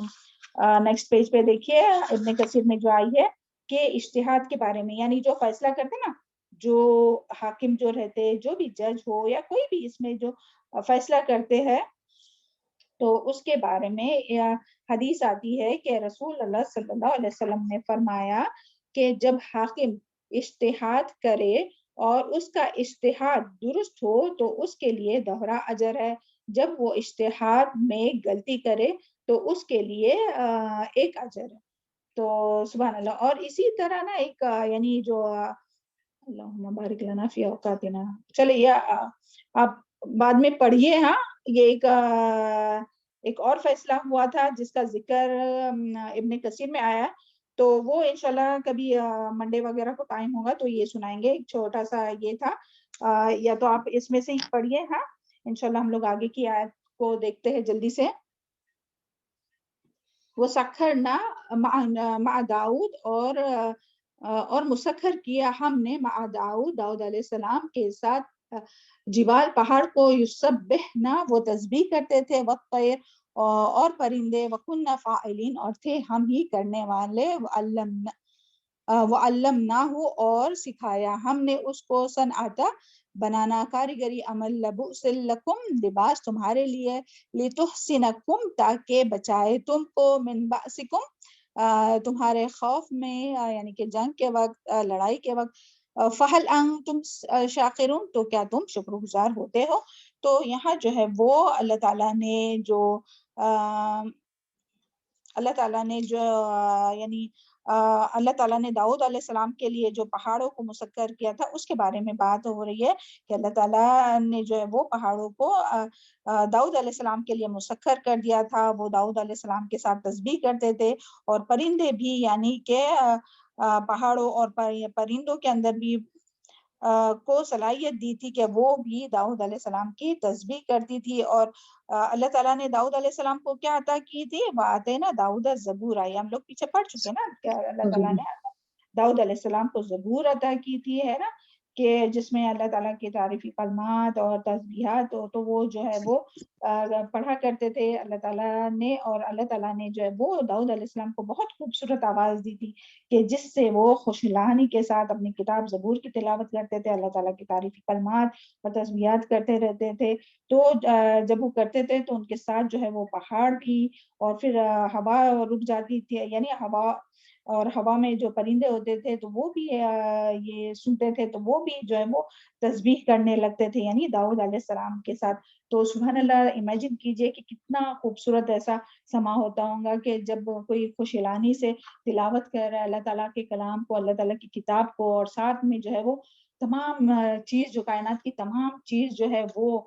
نیکسٹ پیج پہ دیکھیے، ابن کثیر میں جو آئی ہے کہ اجتہاد کے بارے میں، یعنی جو فیصلہ کرتے نا، جو حاکم جو رہتے، جو بھی جج ہو یا کوئی بھی اس میں جو فیصلہ کرتے ہیں، تو اس کے بارے میں حدیث آتی ہے کہ رسول اللہ صلی اللہ علیہ وسلم نے فرمایا کہ جب حاکم اجتہاد کرے اور اس کا اجتہاد درست ہو تو اس کے لیے دوہرا اجر ہے، جب وہ اجتہاد میں غلطی کرے تو اس کے لیے ایک اجر ہے۔ تو سبحان اللہ۔ اور اسی طرح نا ایک یعنی جو اللہم بارک لنا فی اوقاتنا، چلے یہ آپ بعد میں پڑھیے، ہاں یہ ایک اور فیصلہ ہوا تھا جس کا ذکر ابن کثیر میں آیا، تو وہ انشاءاللہ کبھی منڈے وغیرہ کو ٹائم ہوگا تو یہ سنائیں گے، ایک چھوٹا سا یہ تھا، یا تو آپ اس میں سے ہی پڑھیے، ہاں انشاءاللہ ہم لوگ آگے کی آیت کو دیکھتے ہیں جلدی سے۔ وہ سکھرنا مع داؤد، اور مسخر کیا ہم نے مع داؤد علیہ السلام کے ساتھ جبال پہاڑ کو، یسبحنا وہ تسبیح کرتے تھے، والطیر اور پرندے، وکنا فاعلین اور تھے ہم ہی کرنے والے، وعلمناہ اور سکھایا ہم نے اس کو، صنعتا بنانا، کاریگری عمل، لبؤس لکم لباس تمہارے لیے، لتحصنکم تاکہ بچائے تم کو، من بأسکم تمہارے خوف میں، یعنی کہ جنگ کے وقت، لڑائی کے وقت، فہل انتم شاکرون تو کیا تم شکر گزار ہوتے ہو۔ تو یہاں جو ہے وہ اللہ تعالیٰ نے جو یعنی اللہ تعالیٰ نے داؤد علیہ السلام کے لیے جو پہاڑوں کو مسخر کیا تھا اس کے بارے میں بات ہو رہی ہے کہ اللہ تعالیٰ نے جو ہے وہ پہاڑوں کو داؤد علیہ السلام کے لیے مسخر کر دیا تھا، وہ داؤد علیہ السلام کے ساتھ تسبیح کرتے تھے، اور پرندے بھی یعنی کہ پہاڑوں اور پرندوں کے اندر بھی کو صلاحیت دی تھی کہ وہ بھی داؤد علیہ السلام کی تسبیح کرتی تھی۔ اور اللہ تعالیٰ نے داؤد علیہ السلام کو کیا عطا کی تھی؟ وَآتَيْنَا داؤد الزبور، یہ ہم لوگ پیچھے پڑھ چکے نا کہ اللہ تعالیٰ نے داؤد علیہ السلام کو زبور عطا کی تھی، ہے نا، کہ جس میں اللہ تعالیٰ کے تعریفی کلمات اور تسبیحات تو وہ جو ہے وہ پڑھا کرتے تھے اللہ تعالیٰ نے۔ اور اللہ تعالیٰ نے جو ہے وہ داؤد علیہ السلام کو بہت خوبصورت آواز دی تھی کہ جس سے وہ خوش لہانی کے ساتھ اپنی کتاب زبور کی تلاوت کرتے تھے، اللہ تعالیٰ کی تعریفی کلمات اور تسبیحات کرتے رہتے تھے۔ تو جب وہ کرتے تھے تو ان کے ساتھ جو ہے وہ پہاڑ بھی، اور پھر ہوا رک جاتی تھی، یعنی ہوا اور ہوا میں جو پرندے ہوتے تھے تو وہ بھی یہ سنتے تھے تو وہ بھی جو ہے وہ تسبیح کرنے لگتے تھے، یعنی داؤد علیہ السلام کے ساتھ۔ تو سبحان اللہ، امیجن کیجئے کہ کتنا خوبصورت ایسا سما ہوتا ہوگا کہ جب کوئی خوش اعلانی سے تلاوت کر رہا ہے اللہ تعالیٰ کے کلام کو، اللہ تعالیٰ کی کتاب کو، اور ساتھ میں جو ہے وہ تمام چیز، جو کائنات کی تمام چیز جو ہے وہ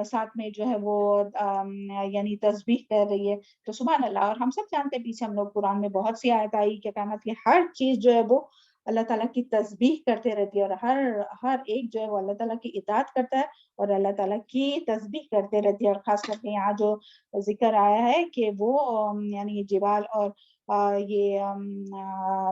ساتھ میں جو ہے وہ یعنی تسبیح کر رہی ہے۔ تو سبحان اللہ۔ اور ہم سب جانتے ہیں، پیچھے ہم لوگ قرآن میں بہت سی آیت آئی کہ کائنات کی ہر چیز جو ہے وہ اللہ تعالیٰ کی تسبیح کرتے رہتی ہے، اور ہر ایک جو ہے وہ اللہ تعالیٰ کی اطاعت کرتا ہے اور اللہ تعالیٰ کی تسبیح کرتے رہتی ہے۔ اور خاص کر کے یہاں جو ذکر آیا ہے کہ وہ یعنی جبال اور یہ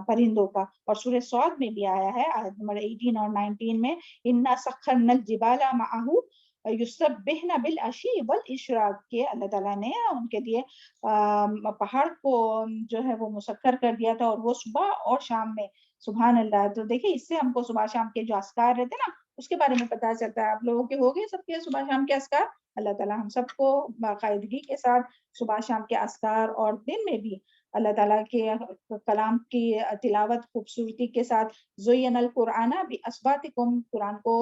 پرندوں کا، اور سورہ صاد میں بھی آیا ہے آیت نمبر 18 اور 19 میں، اِنَّا سَخَّرْنَا الْجِبَالَ مَعَهُ یُسَبِّحْنَ بِالْعَشِیِّ وَالْإِشْرَاقِ، کہ اللہ تعالیٰ نے ان کے لیے پہاڑ کو جو ہے وہ مسخر کر دیا تھا، اور وہ صبح اور شام میں، سبحان اللہ۔ تو دیکھیں اس سے ہم کو صبح شام کے جو اذکار رہتے ہیں نا اس کے بارے میں پتہ چلتا ہے۔ آپ لوگوں کے ہو گئے سب کے صبح شام کے اذکار؟ اللہ تعالیٰ ہم سب کو باقاعدگی کے ساتھ صبح شام کے اذکار، اور دن میں بھی اللہ تعالیٰ کے کلام کی تلاوت خوبصورتی کے ساتھ، زُیِّنَ الْقُرْآنَ بِأَصْوَاتِكُمْ، قرآن کو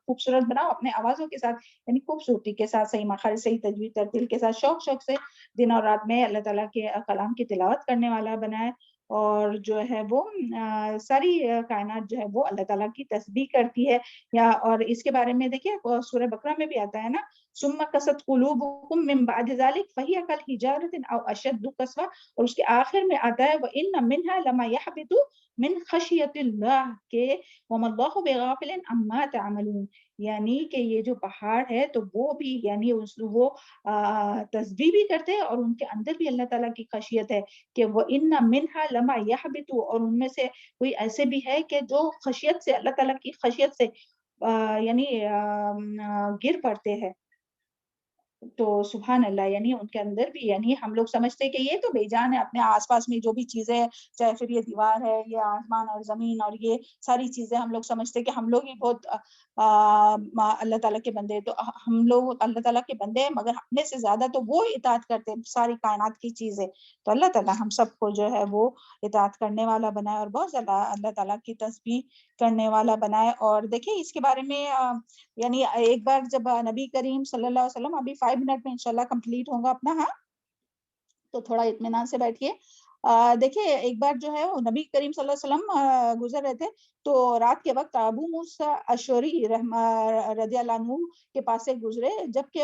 خوبصورت بناؤ اپنے آوازوں کے ساتھ، یعنی خوبصورتی کے ساتھ، صحیح مخارج، صحیح تجوید ترتیل کے ساتھ، شوق سے دن اور رات میں اللہ تعالیٰ کے کلام کی تلاوت کرنے والا بنائے۔ اور جو ہے وہ ساری کائنات جو ہے وہ اللہ تعالیٰ کی تسبیح کرتی ہے۔ یا اور اس کے بارے میں دیکھیے سورہ بقرہ میں بھی آتا ہے نا، ثم قست قلوبکم من بعد ذلک فہی کالحجارۃ او اشد قسوہ، اور اس کے آخر میں آتا ہے وان منها لما يهبط من خشیۃ اللہ، کہ وما اللہ بغافل عما تعملون، یعنی کہ یہ جو پہاڑ ہے تو وہ بھی یعنی وہ تسبیح بھی کرتے ہیں، اور ان کے اندر بھی اللہ تعالیٰ کی خشیت ہے کہ وَإِنَّ مِنْهَا لَمَا يَحْبِطُ، اور ان میں سے کوئی ایسے بھی ہے کہ جو خشیت سے، اللہ تعالیٰ کی خشیت سے یعنی گر پڑتے ہیں۔ تو سبحان اللہ، یعنی ان کے اندر بھی، یعنی ہم لوگ سمجھتے ہیں کہ یہ تو بے جان ہے، اپنے آس پاس میں جو بھی چیزیں، چاہے پھر یہ دیوار ہے، یہ آسمان اور زمین اور یہ ساری چیزیں، ہم لوگ سمجھتے ہیں کہ ہم لوگ ہی بہت اللہ تعالیٰ کے بندے ہیں، تو ہم لوگ اللہ تعالیٰ کے بندے ہیں، مگر ہم میں سے زیادہ تو وہ اطاعت کرتے ہیں ساری کائنات کی چیزیں۔ تو اللہ تعالیٰ ہم سب کو جو ہے وہ اطاعت کرنے والا بنائے، اور بہت زیادہ اللہ تعالیٰ کی تسبیح کرنے والا بنائے۔ اور دیکھیں اس کے بارے میں یعنی ایک بار جب نبی کریم صلی اللہ علیہ وسلم، ابھی 5 منٹ میں انشاءاللہ کمپلیٹ ہوگا اپنا، ہاں تو تھوڑا اطمینان سے بیٹھیے۔ دیکھیں ایک بار جو ہے وہ نبی کریم صلی اللہ علیہ وسلم گزر رہے تھے، تو رات کے وقت ابو موسیٰ اشعری رضی اللہ عنہ کے پاس سے گزرے، جبکہ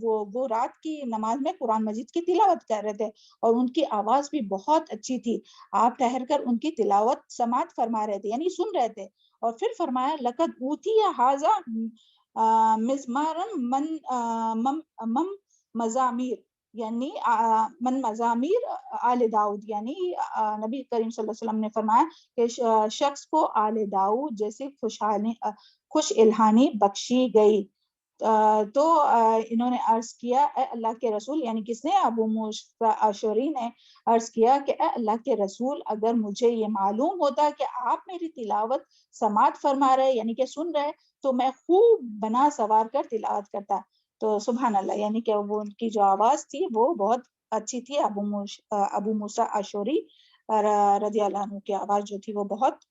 وہ رات کی نماز میں قرآن مجید کی تلاوت کر رہے تھے، اور ان کی آواز بھی بہت اچھی تھی۔ آپ ٹھہر کر ان کی تلاوت سماعت فرما رہے تھے، یعنی سن رہے تھے، اور پھر فرمایا لقد اوتی ھذا مزمارا من مزامیر، یعنی من مزامیر آل داؤد، یعنی نبی کریم صلی اللہ علیہ وسلم نے فرمایا کہ شخص کو آل داؤد جیسے خوش الہانی بخشی گئی۔ تو انہوں نے عرض کیا اے اللہ کے رسول، یعنی کس نے؟ ابو موسیٰ اشعری نے عرض کیا کہ اے اللہ کے رسول، اگر مجھے یہ معلوم ہوتا کہ آپ میری تلاوت سماعت فرما رہے، یعنی کہ سن رہے، تو میں خوب بنا سوار کر تلاوت کرتا۔ تو سبحان اللہ، یعنی کہ وہ ان کی جو آواز تھی وہ بہت اچھی تھی۔ ابو موسیٰ اشعری رضی اللہ عنہ کی آواز جو تھی وہ بہت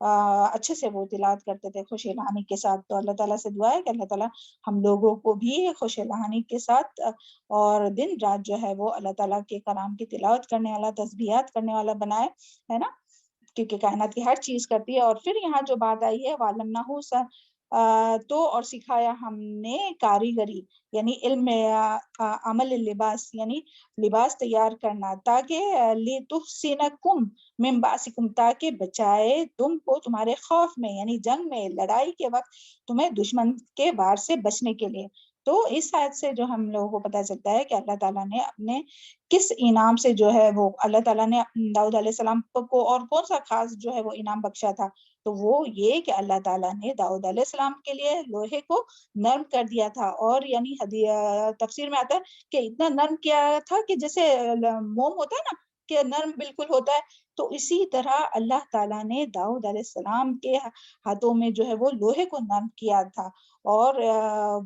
اچھے سے وہ تلاوت کرتے تھے خوش الہانی کے ساتھ۔ تو اللہ تعالیٰ سے دعا ہے کہ اللہ تعالیٰ ہم لوگوں کو بھی خوش الہانی کے ساتھ اور دن رات جو ہے وہ اللہ تعالیٰ کے کلام کی تلاوت کرنے والا، تسبیحات کرنے والا بنائے، ہے نا، کیونکہ کائنات کی ہر چیز کرتی ہے۔ اور پھر یہاں جو بات آئی ہے وَعَلَّمْنَاهُ تو اور سکھایا ہم نے کاریگری، یعنی علم عمل لباس، یعنی لباس تیار کرنا، تاکہ لِتُحْصِنَکُم من بأسکم، تاکہ بچائے تم کو تمہارے خوف میں، یعنی جنگ میں، لڑائی کے وقت تمہیں دشمن کے وار سے بچنے کے لیے۔ تو اس آیت سے جو ہم لوگوں کو پتہ چلتا ہے کہ اللہ تعالیٰ نے اپنے کس انعام سے جو ہے وہ، اللہ تعالیٰ نے داؤد علیہ السلام کو اور کون سا خاص جو ہے وہ انعام بخشا تھا، تو وہ یہ کہ اللہ تعالیٰ نے داؤد علیہ السلام کے لیے لوہے کو نرم کر دیا تھا، اور یعنی تفسیر میں آتا ہے کہ اتنا نرم کیا تھا کہ جیسے موم ہوتا ہے نا کہ نرم بالکل ہوتا ہے، تو اسی طرح اللہ تعالیٰ نے داؤد علیہ السلام کے ہاتھوں میں جو ہے وہ لوہے کو نرم کیا تھا، اور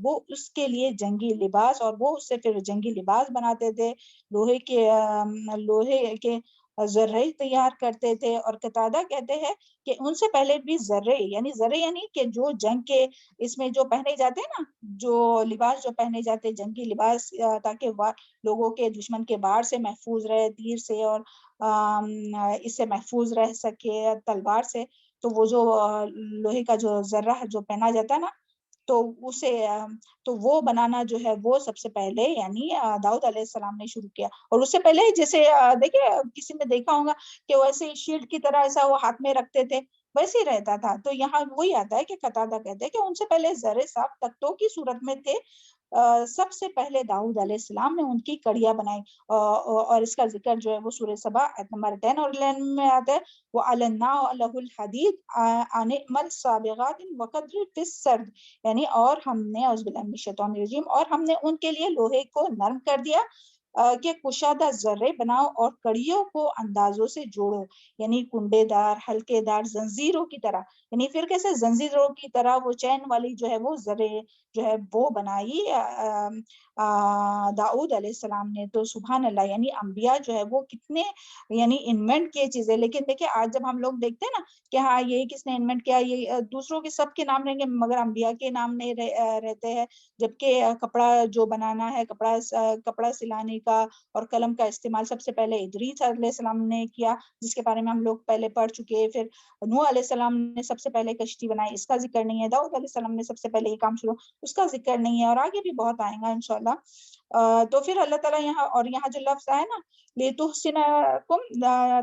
وہ اس کے لیے جنگی لباس، اور وہ اس سے پھر جنگی لباس بناتے تھے، لوہے کے ذرے تیار کرتے تھے. اور قتادہ کہتے ہیں کہ ان سے پہلے بھی ذرے یعنی کہ جو جنگ کے اس میں جو پہنے جاتے ہیں نا، جو لباس جو پہنے جاتے جنگی لباس، تاکہ لوگوں کے دشمن کے وار سے محفوظ رہے، تیر سے اور اس سے محفوظ رہ سکے، تلوار سے. تو وہ جو لوہے کا جو ذرہ جو پہنا جاتا ہے نا، تو اسے تو وہ بنانا جو ہے وہ سب سے پہلے یعنی داؤد علیہ السلام نے شروع کیا. اور اس سے پہلے جیسے دیکھیں کسی نے دیکھا ہوگا کہ ویسے شیلڈ کی طرح ایسا وہ ہاتھ میں رکھتے تھے، ویسے ہی رہتا تھا. تو یہاں وہی آتا ہے کہ قتادہ کہتے ہیں کہ ان سے پہلے زر صاف تختوں کی صورت میں تھے. سب سے پہلے داؤد علیہ السلام نے ان کی کڑیاں بنائی، اور اس کا ذکر جو ہے وہ سورہ سبا آیت نمبر 10 اور 11 میں آتا ہے. وَأَلَنَّا لَهُ الْحَدِيدَ أَنِ اعْمَلْ سَابِغَاتٍ وَقَدِّرْ فِي السَّرْدِ، یعنی اور ہم نے اعوذ باللہ من الشیطان الرجیم، اور ہم نے ان کے لیے لوہے کو نرم کر دیا کہ کشادہ ذرے بناؤ اور کڑیوں کو اندازوں سے جوڑو، یعنی کنڈے دار، ہلکے دار زنجیروں کی طرح. یعنی پھر کیسے زنجیروں کی طرح وہ چین والی جو ہے وہ ذرے جو ہے وہ بنائی داؤد علیہ السلام نے. تو سبحان اللہ، یعنی انبیاء جو ہے وہ کتنے یعنی انوینٹ کیے چیزیں. لیکن دیکھیں آج جب ہم لوگ دیکھتے ہیں نا کہ ہاں یہ کس نے انوینٹ کیا، یہ دوسروں کے سب کے نام رہیں گے مگر انبیاء کے نام نہیں رہتے ہیں. جبکہ کپڑا جو بنانا ہے، کپڑا سلانے کا اور قلم کا استعمال سب سے پہلے ادریس علیہ السلام نے کیا، جس کے بارے میں ہم لوگ پہلے پڑھ چکے. پھر نوح علیہ السلام نے سب سے پہلے کشتی بنائی، اس کا ذکر نہیں ہے. داؤد علیہ السلام نے سب سے پہلے یہ کام شروع، اس کا ذکر نہیں ہے. اور آگے بھی بہت آئے گا انشاءاللہ. تو پھر اللہ تعالیٰ یہاں جو لفظ آئے نا لِتُحْسِنَكُمْ،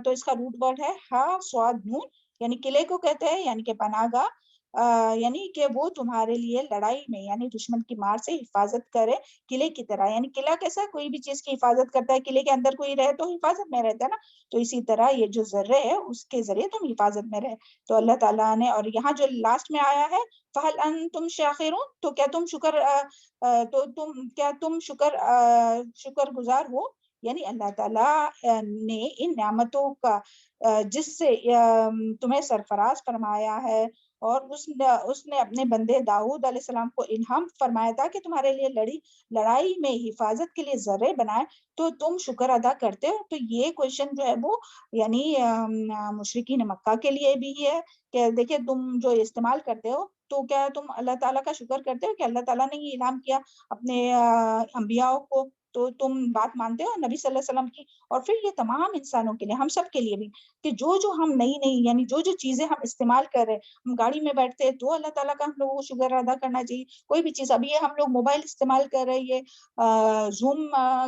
تو اس کا روٹ ورڈ ہے ہا صاد نون، یعنی قلعے کو کہتے ہیں، یعنی کہ پناہ گاہ، یعنی کہ وہ تمہارے لیے لڑائی میں یعنی دشمن کی مار سے حفاظت کرے قلعے کی طرح. یعنی قلعہ کیسا ہے، کوئی بھی چیز کی حفاظت کرتا ہے، قلعے کے اندر کوئی رہے تو حفاظت میں رہتا ہے نا. تو اسی طرح یہ جو ذرے ہے اس کے ذریعے تم حفاظت میں رہے. تو اللہ تعالیٰ نے، اور یہاں جو لاسٹ میں آیا ہے فَهَلْ أَنْتُمْ شَاكِرُونَ، تو کیا تم شکر گزار ہو. یعنی اللہ تعالیٰ نے ان نعمتوں کا جس سے تمہیں سرفراز فرمایا ہے، اور اس نے اپنے بندے داؤد علیہ السلام کو الہام فرمایا تھا کہ تمہارے لیے لڑائی میں حفاظت کے لیے ذرے بنائے، تو تم شکر ادا کرتے ہو. تو یہ کویشچن جو ہے وہ یعنی مشرکین مکہ کے لیے بھی ہے کہ دیکھیں تم جو استعمال کرتے ہو تو کیا تم اللہ تعالیٰ کا شکر کرتے ہو کہ اللہ تعالیٰ نے یہ الہام کیا اپنے انبیاء کو، تو تم بات مانتے ہو نبی صلی اللہ علیہ وسلم کی. اور پھر یہ تمام انسانوں کے لیے، ہم سب کے لیے بھی، کہ جو ہم نئی یعنی جو چیزیں ہم استعمال کر رہے ہیں، ہم گاڑی میں بیٹھتے ہیں تو اللہ تعالیٰ کا ہم لوگوں کو شکر ادا کرنا چاہیے. کوئی بھی چیز، ابھی ہم لوگ موبائل استعمال کر رہے ہیں، زوم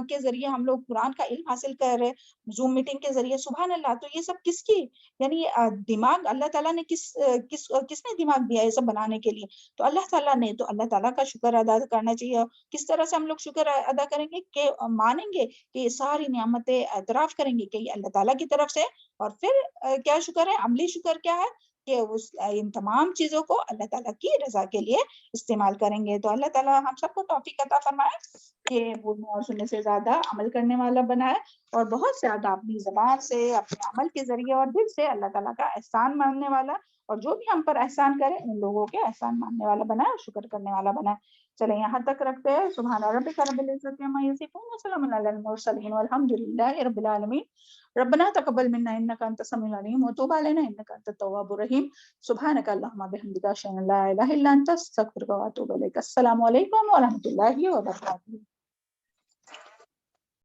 کے ذریعے ہم لوگ قرآن کا علم حاصل کر رہے ہیں، زوم میٹنگ کے ذریعے، سبحان اللہ. تو یہ سب کس کی یعنی دماغ اللہ تعالیٰ نے کس نے دماغ دیا یہ سب بنانے کے لیے؟ تو اللہ تعالیٰ نے. تو اللہ تعالیٰ کا شکر ادا کرنا چاہیے. کس طرح سے ہم لوگ شکر ادا کریں گے کہ مانیں گے کہ یہ ساری نعمتیں اعتراف کریں گے کہ یہ اللہ تعالیٰ کی طرف سے. اور پھر کیا شکر ہے، عملی شکر کیا ہے کہ ان تمام چیزوں کو اللہ تعالیٰ کی رضا کے لیے استعمال کریں گے. تو اللہ تعالیٰ ہم سب کو توفیق عطا فرمائے کہ بولنے اور سننے سے زیادہ عمل کرنے والا بنائے، اور بہت زیادہ اپنی زبان سے، اپنے عمل کے ذریعے اور دل سے اللہ تعالیٰ کا احسان ماننے والا، اور جو بھی ہم پر احسان کرے ان لوگوں کے احسان ماننے والا بنائے اور شکر کرنے والا بنائے. چلیں یہاں تک رکھتے ہیں. سبحان ربک رب العزت عما یصفون وسلام علی المرسلین والحمد للہ رب العالمین. ربنا تقبل منا انک انت السمیع العلیم وتب علینا انک انت التواب الرحیم. سبحانک اللہم بحمدک اشہد ان لا الہ الا انت استغفرک واتوب الیک. السلام علیکم ورحمۃ اللہ وبرکاتہ.